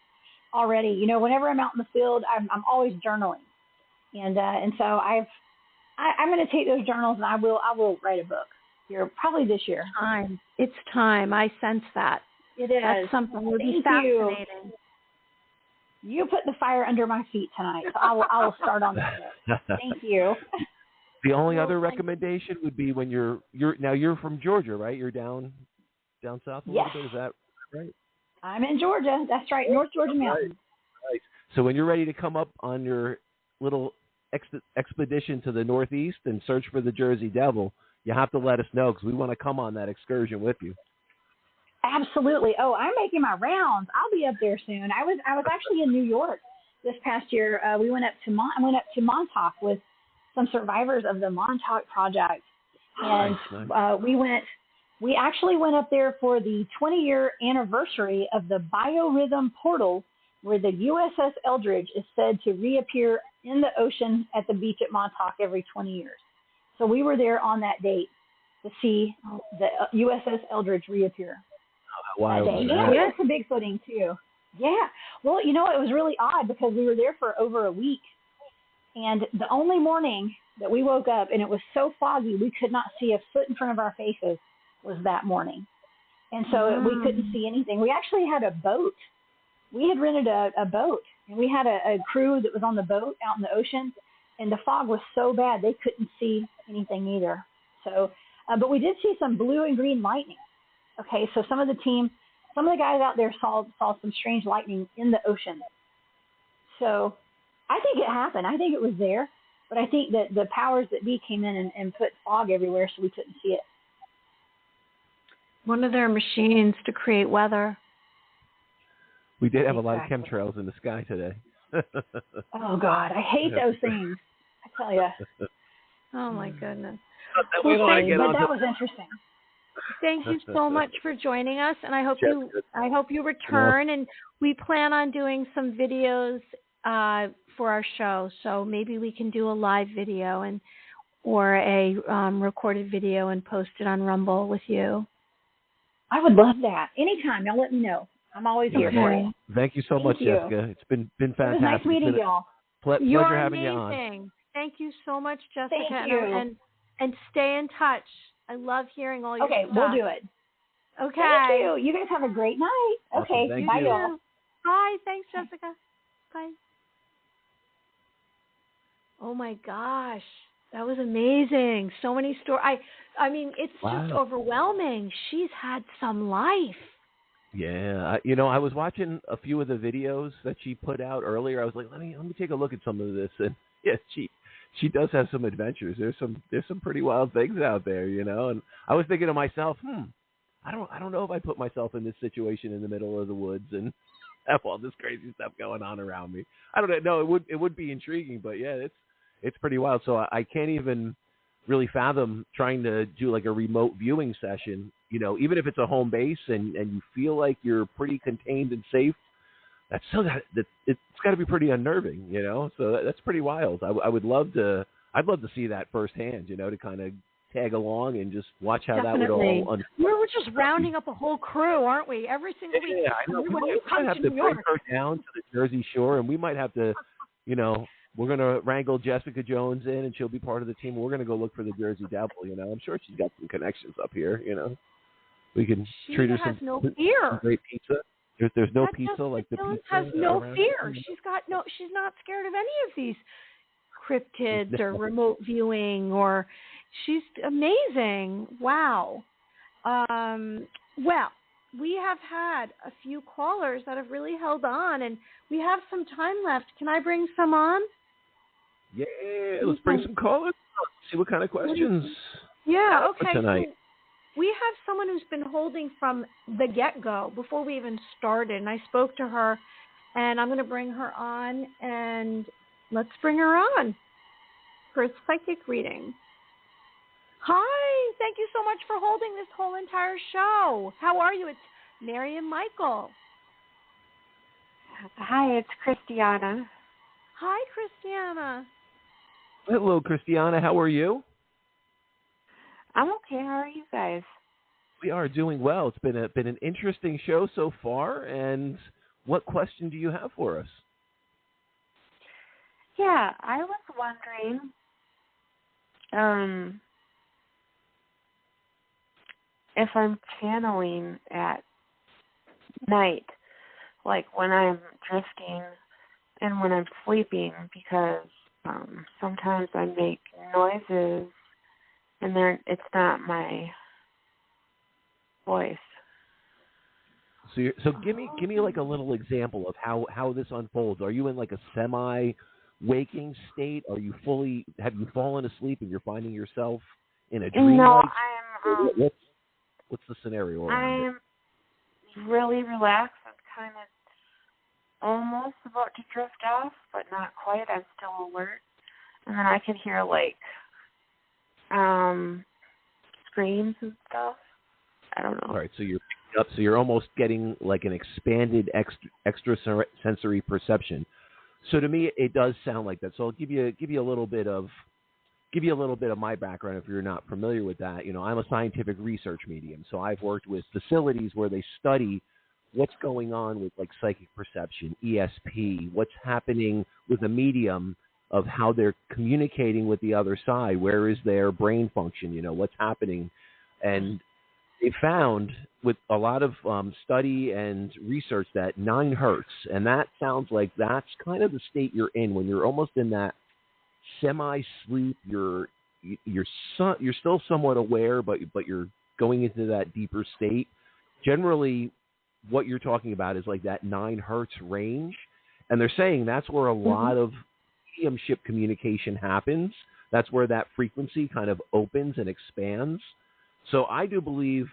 already. Whenever I'm out in the field, I'm always journaling. And so I'm going to take those journals and I will write a book here probably this year. It's time. I sense that. It is. That's something that would be fascinating. You put the fire under my feet tonight, so I will start on that. Thank you. The only other recommendation would be when you're from Georgia, right? You're down south a little bit. Is that right? I'm in Georgia. That's right, North Georgia Mountains. Right. So when you're ready to come up on your little expedition to the Northeast and search for the Jersey Devil, you have to let us know because we want to come on that excursion with you. Absolutely. Oh, I'm making my rounds. I'll be up there soon. I was actually in New York this past year. I went up to Montauk with some survivors of the Montauk Project, and we actually went up there for the 20-year anniversary of the biorhythm portal, where the USS Eldridge is said to reappear in the ocean at the beach at Montauk every 20 years. So we were there on that date to see the USS Eldridge reappear. Wow. Yeah, it's a Bigfooting too. Yeah. Well, it was really odd because we were there for over a week. And the only morning that we woke up and it was so foggy we could not see a foot in front of our faces was that morning. And so we couldn't see anything. We actually had a boat. We had rented a boat, and we had a crew that was on the boat out in the ocean, and the fog was so bad they couldn't see anything either. So, but we did see some blue and green lightning. Okay, so some of the guys out there saw some strange lightning in the ocean. So I think it happened. I think it was there, but I think that the powers that be came in and put fog everywhere so we couldn't see it. One of their machines to create weather. We did have a lot of chemtrails in the sky today. Oh, God. I hate those things. I tell you. Oh, my goodness. That was interesting. Thank you so much for joining us, and I hope you return. And we plan on doing some videos for our show, so maybe we can do a live video or a recorded video and post it on Rumble with you. I would love that. Anytime, y'all let me know. I'm always here for you. Thank you so much, Jessica. It's been fantastic. It was nice meeting y'all. Pleasure having you on. Thank you so much, Jessica. Thank you. And stay in touch. I love hearing all your stuff. Okay, we'll do it. Okay. Thank you. You guys have a great night. Okay, awesome. bye, y'all. Bye. Thanks, Jessica. Bye. Oh, my gosh. That was amazing. So many stories. I mean, it's just overwhelming. She's had some life. Yeah. I was watching a few of the videos that she put out earlier. I was like, let me take a look at some of this. And yeah, she does have some adventures. There's some pretty wild things out there, And I was thinking to myself, I don't know if I put myself in this situation in the middle of the woods and have all this crazy stuff going on around me. I don't know. No, it would be intriguing, but yeah, it's pretty wild. So I can't even really fathom trying to do like a remote viewing session, even if it's a home base and you feel like you're pretty contained and safe. That's still it's got to be pretty unnerving, So that's pretty wild. I'd love to see that firsthand, to kind of tag along and just watch how that would all unfold. We're just rounding up a whole crew, aren't we? Every single week. Yeah, I know. We might have to bring her down to the Jersey Shore, and we might have to, we're going to wrangle Jessica Jones in, and she'll be part of the team. We're going to go look for the Jersey Devil, I'm sure she's got some connections up here, We can treat her some great pizza. There's no pizza like the pizza. Has no fear. She's not scared of any of these cryptids or remote viewing, or she's amazing. Wow. Well, we have had a few callers that have really held on, and we have some time left. Can I bring some on? Yeah, let's bring some callers. See what kind of questions. Yeah, okay. Tonight. So we have someone who's been holding from the get-go before we even started, and I spoke to her, and I'm going to bring her on, and let's bring her on for a psychic reading. Hi, thank you so much for holding this whole entire show. How are you? It's Mary and Michael. Hi, it's Christiana. Hi, Christiana. Hello, Christiana. How are you? I'm okay. How are you guys? We are doing well. It's been an interesting show so far. And what question do you have for us? Yeah, I was wondering if I'm channeling at night, like when I'm drifting and when I'm sleeping, because sometimes I make noises and it's not my voice. So give me like a little example of how this unfolds. Are you in like a semi-waking state? Have you fallen asleep and you're finding yourself in a dream? No, I'm. What's the scenario? I'm really relaxed. I'm kind of almost about to drift off, but not quite. I'm still alert, and then I can hear like screams and stuff. I don't know. All right, so you're picking up. So you're almost getting like an expanded extrasensory perception. So to me, it does sound like that. So I'll give you a little bit of my background if you're not familiar with that. I'm a scientific research medium, so I've worked with facilities where they study what's going on with like psychic perception, ESP, what's happening with a medium of how they're communicating with the other side. Where is their brain function? What's happening? And they found with a lot of study and research that 9 hertz, and that sounds like that's kind of the state you're in when you're almost in that semi-sleep. You're still somewhat aware, but you're going into that deeper state. Generally, what you're talking about is like that 9 hertz range, and they're saying that's where a lot of mediumship communication happens. That's where that frequency kind of opens and expands. So I do believe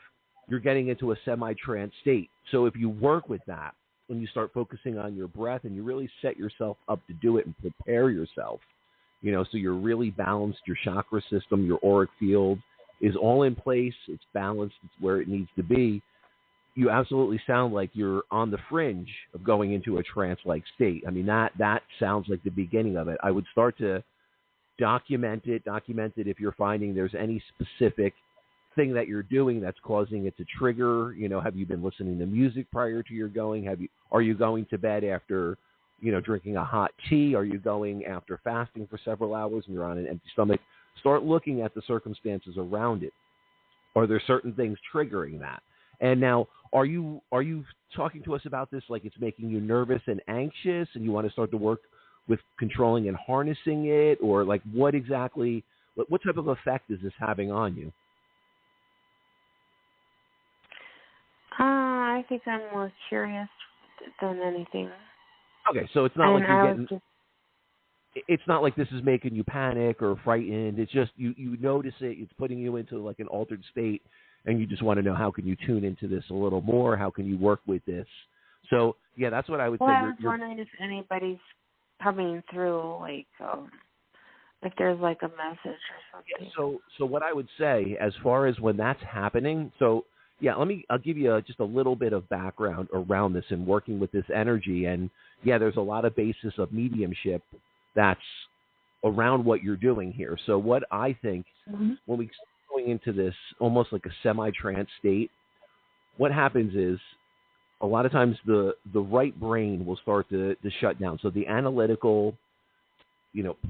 you're getting into a semi-trance state. So if you work with that and you start focusing on your breath and you really set yourself up to do it and prepare yourself, so you're really balanced, your chakra system, your auric field is all in place, it's balanced, it's where it needs to be, you absolutely sound like you're on the fringe of going into a trance-like state. I mean, that sounds like the beginning of it. I would start to document it if you're finding there's any specific thing that you're doing that's causing it to trigger. Have you been listening to music prior to your going? Are you going to bed after, drinking a hot tea? Are you going after fasting for several hours and you're on an empty stomach? Start looking at the circumstances around it. Are there certain things triggering that? And now, are you talking to us about this like it's making you nervous and anxious and you want to start to work with controlling and harnessing it, or like what type of effect is this having on you? I think I'm more curious than anything. Okay, so it's not like you're getting... It's not like this is making you panic or frightened. It's just you notice it. It's putting you into like an altered state, and you just want to know how can you tune into this a little more? How can you work with this? So, yeah, that's what I would say. I was wondering if anybody's coming through, like if there's like a message or something. Yeah, so what I would say as far as when that's happening, I'll give you just a little bit of background around this and working with this energy. And, yeah, there's a lot of basis of mediumship that's around what you're doing here. So what I think when we start going into this almost like a semi-trance state, what happens is a lot of times the right brain will start to shut down. So the analytical,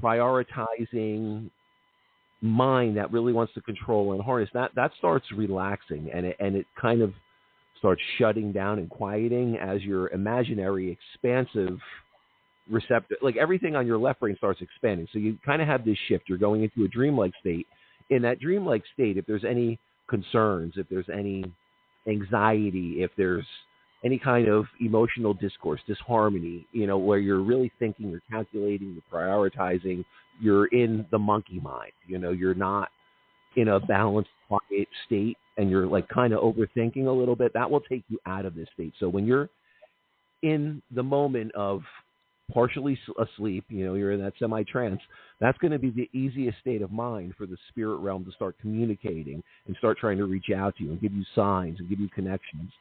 prioritizing mind that really wants to control and harness, that starts relaxing, and it kind of starts shutting down and quieting as your imaginary expansive receptor, like everything on your left brain starts expanding. So you kind of have this shift. You're going into a dreamlike state. In that dreamlike state, if there's any concerns, if there's any anxiety, if there's any kind of emotional discourse, disharmony, where you're really thinking, you're calculating, you're prioritizing, you're in the monkey mind, you're not in a balanced, quiet state, and you're like kind of overthinking a little bit, that will take you out of this state. So when you're in the moment of partially asleep, you're in that semi-trance, that's going to be the easiest state of mind for the spirit realm to start communicating and start trying to reach out to you and give you signs and give you connections.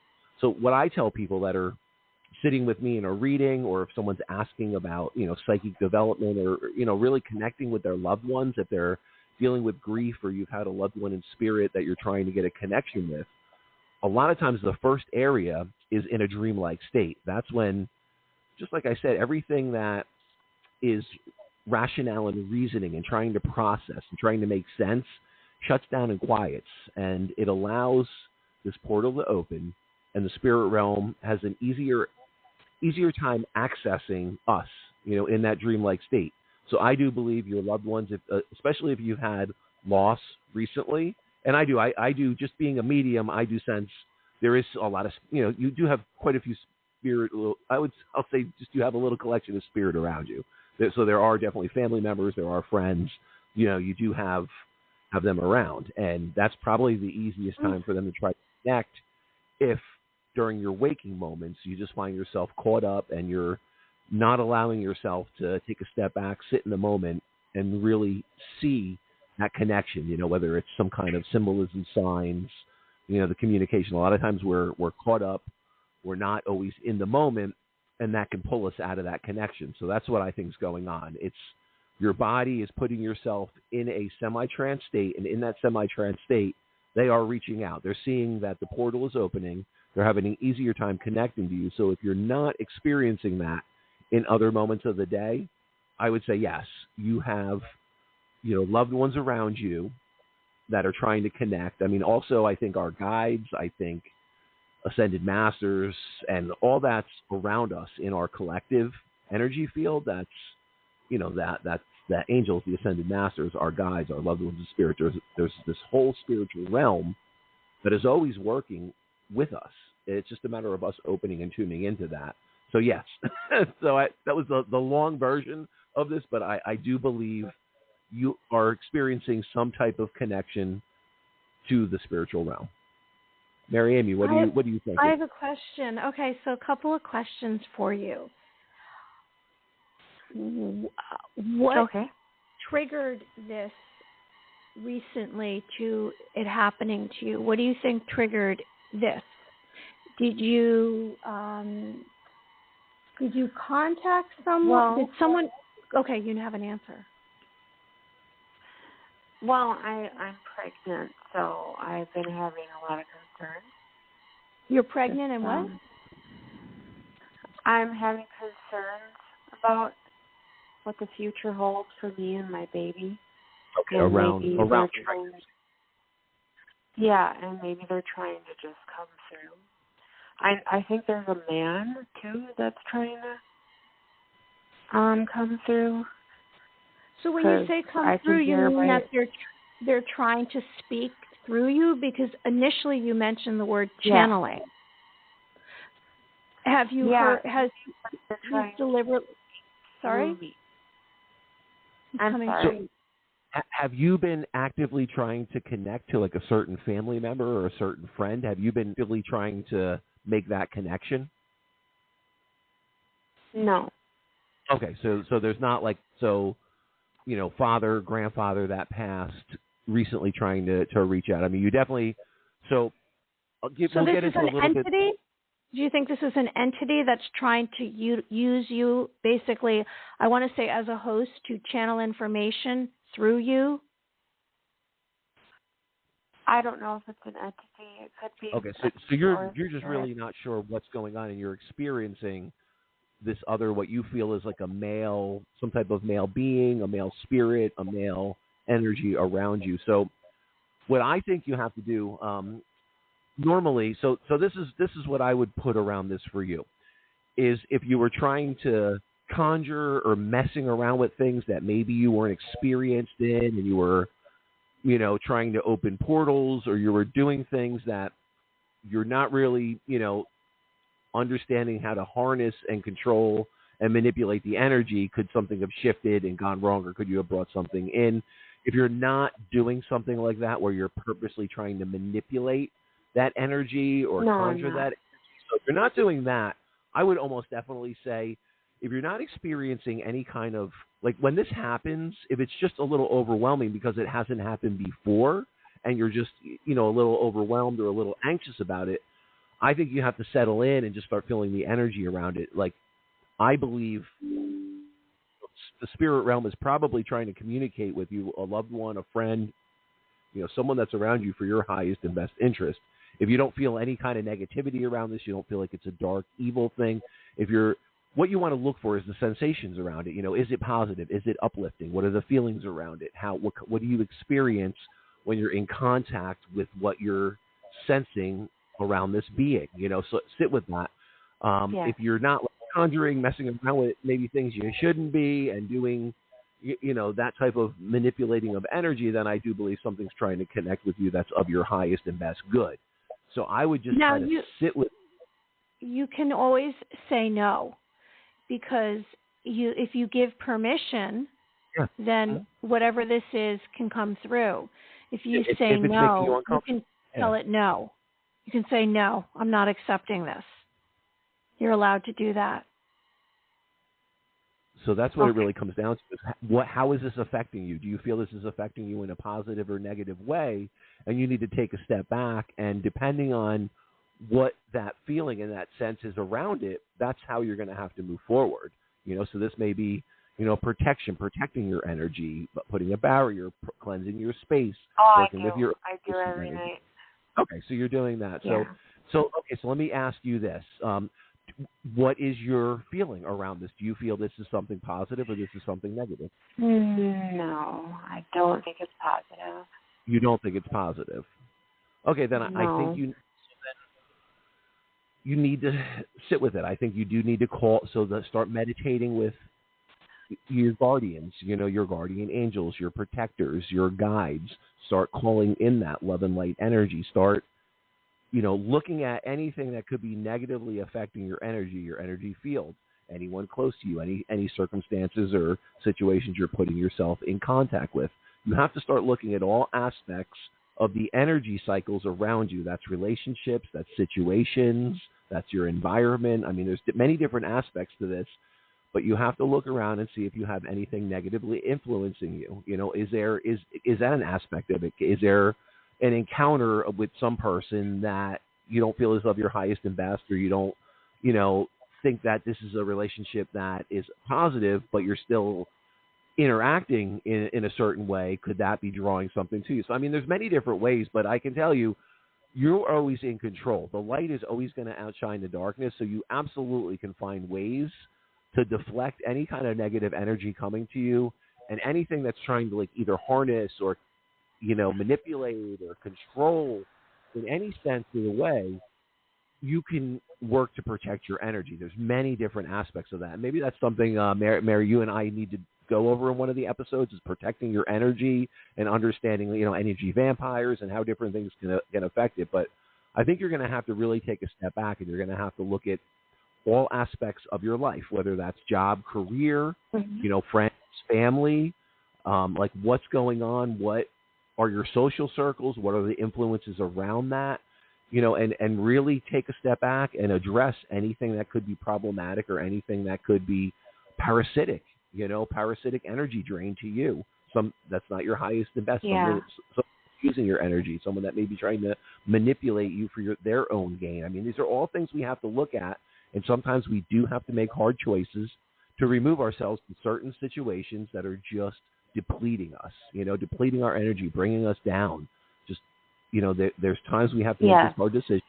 So what I tell people that are sitting with me in a reading, or if someone's asking about, psychic development, or, really connecting with their loved ones, if they're dealing with grief or you've had a loved one in spirit that you're trying to get a connection with, a lot of times the first area is in a dreamlike state. That's when, just like I said, everything that is rationale and reasoning and trying to process and trying to make sense shuts down and quiets, and it allows this portal to open, and the spirit realm has an easier time accessing us, in that dreamlike state. So I do believe your loved ones, especially if you've had loss recently, and I do, just being a medium, I do sense there is a lot of, you do have quite a few spirit, I'll say just you have a little collection of spirit around you. So there are definitely family members, there are friends, you do have them around, and that's probably the easiest time for them to try to connect if during your waking moments you just find yourself caught up and you're not allowing yourself to take a step back, sit in the moment, and really see that connection, whether it's some kind of symbolism, signs, the communication. A lot of times we're caught up, we're not always in the moment, and that can pull us out of that connection. So that's what I think is going on. It's your body is putting yourself in a semi-trance state, and in that semi-trance state, they are reaching out. They're seeing that the portal is opening. They're having an easier time connecting to you. So if you're not experiencing that in other moments of the day, I would say yes, you have, loved ones around you that are trying to connect. I mean, also, I think our guides, I think ascended masters, and all that's around us in our collective energy field. That's, you know, that's the angels, the ascended masters, our guides, our loved ones, the spirit. There's this whole spiritual realm that is always working with us. It's just a matter of us opening and tuning into that. So yes, that was the long version of this, but I do believe you are experiencing some type of connection to the spiritual realm. Mary Amy, what do you think? I have a question. Okay, so a couple of questions for you. What triggered this recently to it happening to you? What do you think triggered this? Did you contact someone? Well, did someone? Okay, you have an answer. Well, I'm pregnant, so I've been having a lot of concerns. You're pregnant and what? I'm having concerns about what the future holds for me and my baby. Okay, and around. Yeah, and maybe they're trying to just come through. I think there's a man too that's trying to come through. So when you say come through, you mean that they're trying to speak through you? Because initially you mentioned the word channeling. Yeah. Have you heard? Has you deliberately? Sorry. I'm sorry. So, have you been actively trying to connect to like a certain family member or a certain friend? Have you been actively trying to make that connection? No. Okay, so there's not like, so, you know, father, grandfather that passed recently trying to reach out. I mean, you definitely, so we'll get into a little bit. Do you think this is an entity that's trying to use you, basically, I want to say as a host, to channel information through you? I don't know if it's an entity. It could be. Okay, so you're just really not sure what's going on, and you're experiencing this other, what you feel is like a male, some type of male being, a male spirit, a male energy around you. So what I think you have to do normally, so this is what I would put around this for you, is if you were trying to conjure or messing around with things that maybe you weren't experienced in, and you were, you know, trying to open portals, or you were doing things that you're not really, you know, understanding how to harness and control and manipulate the energy, could something have shifted and gone wrong, or could you have brought something in? If you're not doing something like that, where you're purposely trying to manipulate that energy or conjure that energy, so if you're not doing that, I would almost definitely say, if you're not experiencing any kind of, like when this happens, if it's just a little overwhelming because it hasn't happened before and you're just, you know, a little overwhelmed or a little anxious about it, I think you have to settle in and just start feeling the energy around it. Like, I believe the spirit realm is probably trying to communicate with you, a loved one, a friend, you know, someone that's around you for your highest and best interest. If you don't feel any kind of negativity around this, you don't feel like it's a dark, evil thing. What you want to look for is the sensations around it. You know, is it positive? Is it uplifting? What are the feelings around it? What do you experience when you're in contact with what you're sensing around this being? You know, so sit with that. If you're not conjuring, messing around with maybe things you shouldn't be, and doing, you know, that type of manipulating of energy, then I do believe something's trying to connect with you that's of your highest and best good. So I would just try to sit with. You can always say no, because if you give permission, then whatever this is can come through. If you say no, you can tell it no. You can say, no, I'm not accepting this. You're allowed to do that. So that's what it really comes down to. How is this affecting you? Do you feel this is affecting you in a positive or negative way? And you need to take a step back, and depending on what that feeling and that sense is around it, that's how you're going to have to move forward. You know, so this may be, you know, protecting your energy, putting a barrier, cleansing your space. Working with your I do every night. Okay, so you're doing that. Yeah. So let me ask you this. What is your feeling around this? Do you feel this is something positive or this is something negative? No, I don't think it's positive. You don't think it's positive. Okay, then No. I think you need to sit with it. I think you do need to start meditating with your guardians, your guardian angels, your protectors, your guides. Start calling in that love and light energy. Start, looking at anything that could be negatively affecting your energy field, anyone close to you, any circumstances or situations you're putting yourself in contact with. You have to start looking at all aspects of the energy cycles around you. That's relationships, that's situations, that's your environment. I mean, there's many different aspects to this, but you have to look around and see if you have anything negatively influencing you. Is that an aspect of it? Is there an encounter with some person that you don't feel is of your highest and best, or you don't, think that this is a relationship that is positive, but you're still interacting in a certain way? Could that be drawing something to you? So, I mean, there's many different ways, but I can tell you, you're always in control. The light is always going to outshine the darkness, so you absolutely can find ways to deflect any kind of negative energy coming to you, and anything that's trying to either harness or, manipulate or control in any sense of the way, you can work to protect your energy. There's many different aspects of that. And maybe that's something, Mary, you and I need to go over in one of the episodes, is protecting your energy and understanding, energy vampires and how different things can affect it. But I think you're going to have to really take a step back, and you're going to have to look at all aspects of your life, whether that's job, career, friends, family, what's going on, what are your social circles, what are the influences around that, and really take a step back and address anything that could be problematic or anything that could be parasitic, parasitic energy drain to you. Some that's not your highest and best. Yeah. Someone using your energy, someone that may be trying to manipulate you for their own gain. I mean, these are all things we have to look at, and sometimes we do have to make hard choices to remove ourselves from certain situations that are just depleting us, depleting our energy, bringing us down. Just, there's times we have to make this hard decision.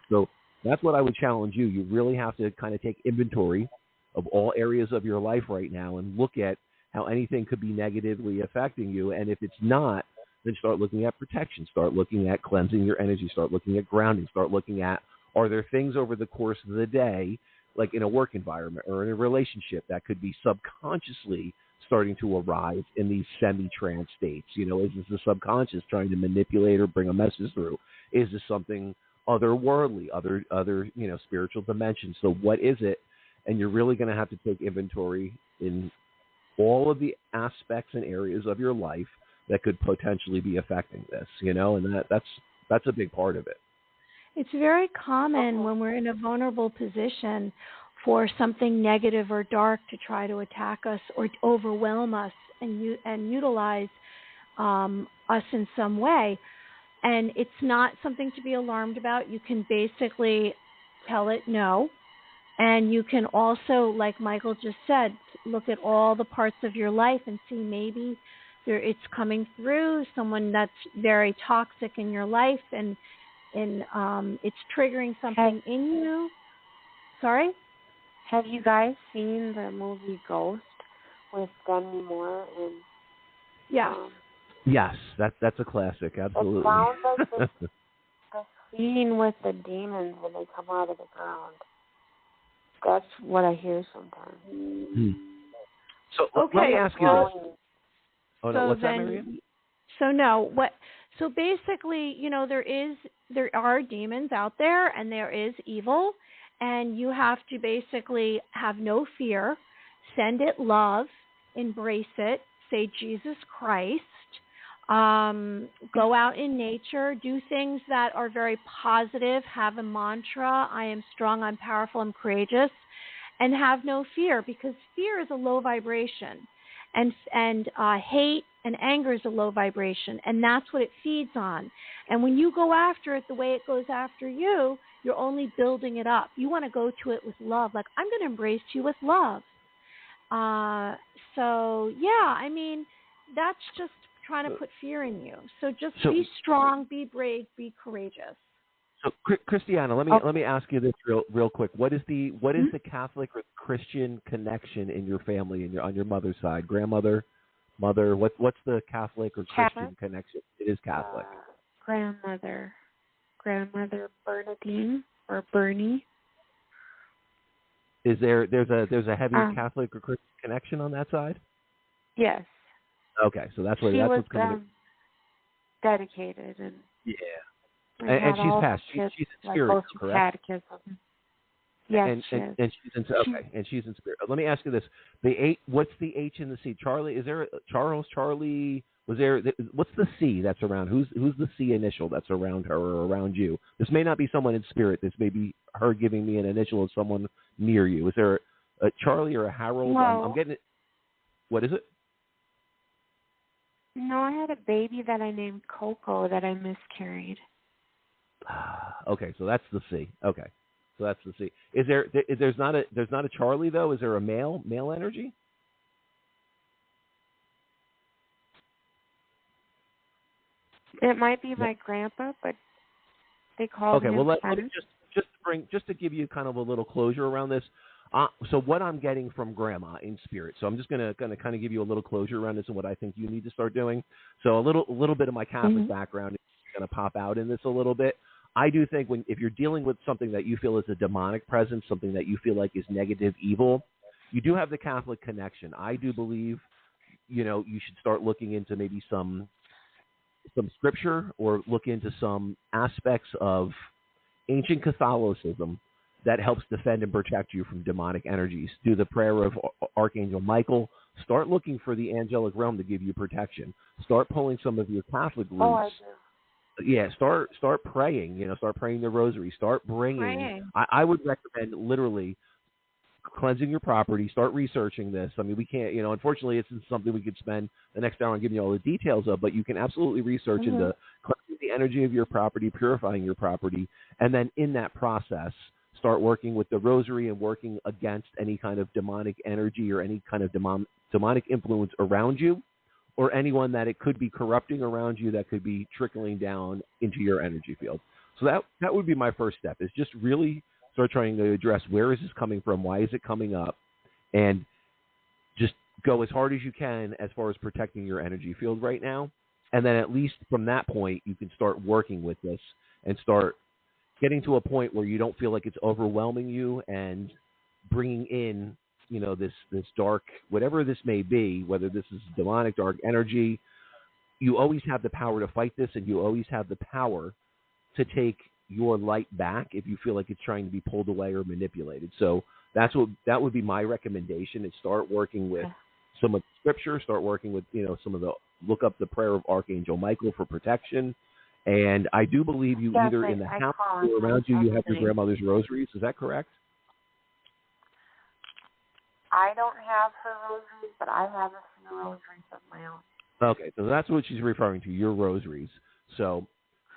So that's what I would challenge you. You really have to kind of take inventory of all areas of your life right now and look at how anything could be negatively affecting you. And if it's not, then start looking at protection, start looking at cleansing your energy, start looking at grounding, start looking at, are there things over the course of the day, like in a work environment or in a relationship, that could be subconsciously starting to arise in these semi-trance states? Is this the subconscious trying to manipulate or bring a message through? Is this something otherworldly, other spiritual dimensions? So what is it? And you're really going to have to take inventory in all of the aspects and areas of your life that could potentially be affecting this, and that's a big part of it. It's very common when we're in a vulnerable position for something negative or dark to try to attack us or overwhelm us and utilize us in some way. And it's not something to be alarmed about. You can basically tell it no. And you can also, like Michael just said, look at all the parts of your life and see maybe it's coming through someone that's very toxic in your life, and it's triggering something in you. Sorry? Have you guys seen the movie Ghost with Demi Moore? Yeah. Yes, that's a classic. Absolutely. It sounds like the scene with the demons when they come out of the ground. That's what I hear sometimes. So let me ask you this. Oh no, what's that, Marianne? So basically, there are demons out there, and there is evil, and you have to basically have no fear, send it love, embrace it, say Jesus Christ, go out in nature, do things that are very positive, have a mantra, I am strong, I'm powerful, I'm courageous, and have no fear, because fear is a low vibration, and hate and anger is a low vibration, and that's what it feeds on. And when you go after it the way it goes after you, you're only building it up. You want to go to it with love, like, I'm going to embrace you with love. That's just trying to put fear in you. So be strong, be brave, be courageous. So, Christiana, let me ask you this real quick. What is the Catholic or Christian connection in your family, on your mother's side, grandmother, mother? What's the Catholic or Catholic? Christian connection? It is Catholic. Grandmother Bernadine or Bernie. Is there's a heavier Catholic or Christian connection on that side? Yes. Okay, so that's what she that's was what's coming. Dedicated and and she's passed. She's in spirit, correct? Catechism. Yes, and she's in and she's in spirit. Let me ask you this: what's the H in the C? Charlie? Is there a Charles? Charlie? Was there? What's the C that's around? Who's the C initial that's around her or around you? This may not be someone in spirit. This may be her giving me an initial of someone near you. Is there a Charlie or a Harold? No. I'm getting it. What is it? No, I had a baby that I named Coco that I miscarried. Okay, so that's the C. Okay, so that's the C. There's not a Charlie though? Is there a male energy? It might be my grandpa, but they called him. Okay, well let me just to give you kind of a little closure around this. So what I'm getting from Grandma in spirit. So I'm just gonna kind of give you a little closure around this and what I think you need to start doing. So a little bit of my Catholic background is going to pop out in this a little bit. I do think if you're dealing with something that you feel is a demonic presence, something that you feel like is negative, evil, you do have the Catholic connection. I do believe, you should start looking into maybe some scripture or look into some aspects of ancient Catholicism that helps defend and protect you from demonic energies. Do the prayer of Archangel Michael. Start looking for the angelic realm to give you protection. Start pulling some of your Catholic roots. Oh, I do. Yeah, start praying. Start praying the rosary. Start bringing. I would recommend literally cleansing your property. Start researching this. I mean, we can't. Unfortunately, it's something we could spend the next hour on giving you all the details of. But you can absolutely research into cleansing the energy of your property, purifying your property, and then in that process, start working with the rosary and working against any kind of demonic energy or any kind of demonic influence around you, or anyone that it could be corrupting around you that could be trickling down into your energy field. So that would be my first step, is just really start trying to address where is this coming from, why is it coming up, and just go as hard as you can as far as protecting your energy field right now. And then at least from that point, you can start working with this and start getting to a point where you don't feel like it's overwhelming you and bringing in, this dark, whatever this may be, whether this is demonic, dark energy, you always have the power to fight this, and you always have the power to take your light back if you feel like it's trying to be pulled away or manipulated. So that would be my recommendation, is start working with some of the scripture, start working with, look up the prayer of Archangel Michael for protection. And I do believe you either in the house or around you have your grandmother's rosaries. Is that correct? I don't have her rosaries, but I have a few rosaries of my own. Okay, so that's what she's referring to, your rosaries. So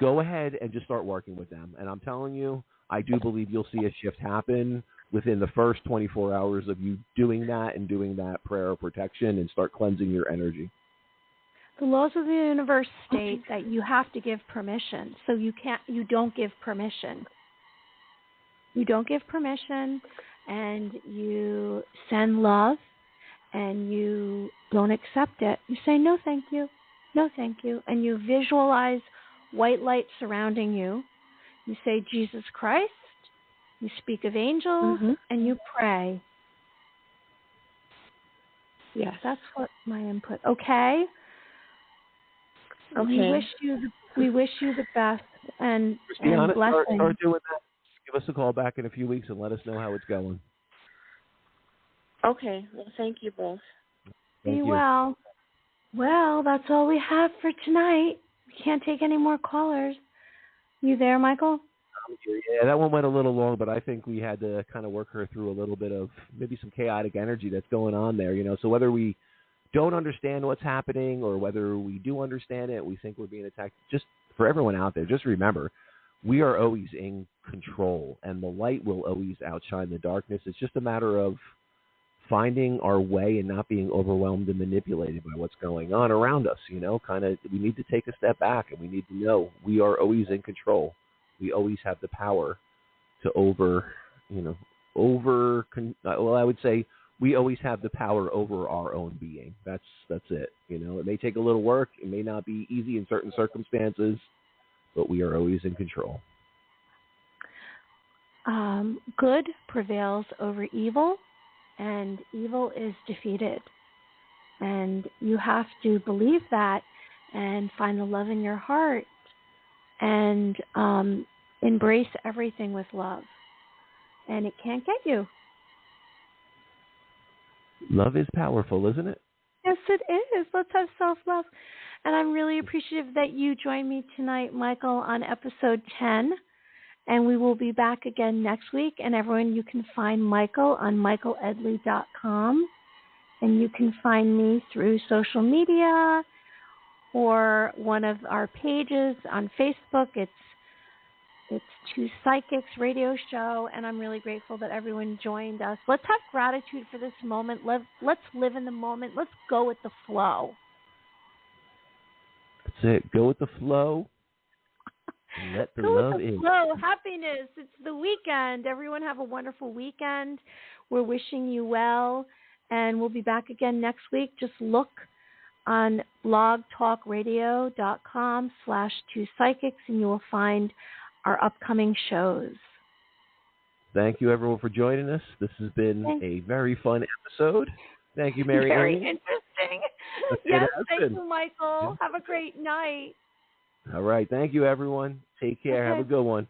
go ahead and just start working with them. And I'm telling you, I do believe you'll see a shift happen within the first 24 hours of you doing that prayer of protection and start cleansing your energy. The laws of the universe state that you have to give permission. So you don't give permission. You don't give permission, and you send love, and you don't accept it. You say, no, thank you. No, thank you. And you visualize white light surrounding you. You say, Jesus Christ. You speak of angels, and you pray. Yes, that's what my input. Okay. Okay. We wish you the best and Christiana, blessings. Start doing that. Give us a call back in a few weeks and let us know how it's going. Okay. Well, thank you both. Thank you. Well. Well, that's all we have for tonight. We can't take any more callers. You there, Michael? Yeah, that one went a little long, but I think we had to kind of work her through a little bit of maybe some chaotic energy that's going on there. So whether we don't understand what's happening or whether we do understand it, we think we're being attacked. Just for everyone out there, just remember, we are always in control, and the light will always outshine the darkness. It's just a matter of finding our way and not being overwhelmed and manipulated by what's going on around us. We need to take a step back, and we need to know we are always in control. We always have the power to I would say we always have the power over our own being. That's it. You know, it may take a little work. It may not be easy in certain circumstances, but we are always in control. Good prevails over evil, and evil is defeated. And you have to believe that and find the love in your heart and embrace everything with love. And it can't get you. Love is powerful, isn't it? Yes, it is. Let's have self-love. And I'm really appreciative that you joined me tonight, Michael, on episode 10. And we will be back again next week. And everyone, you can find Michael on michaeledley.com. And you can find me through social media or one of our pages on Facebook. It's Two Psychics radio show, and I'm really grateful that everyone joined us. Let's have gratitude for this moment. Let's live in the moment. Let's go with the flow. That's it. Go with the flow. And let the love in. Flow. Happiness. It's the weekend. Everyone have a wonderful weekend. We're wishing you well, and we'll be back again next week. Just look on blogtalkradio.com/2psychics, and you will find our upcoming shows. Thank you, everyone, for joining us. This has been a very fun episode. Thank you, Mary. Very interesting. Yes, thank you, Michael. Yeah. Have a great night. All right. Thank you, everyone. Take care. Okay. Have a good one.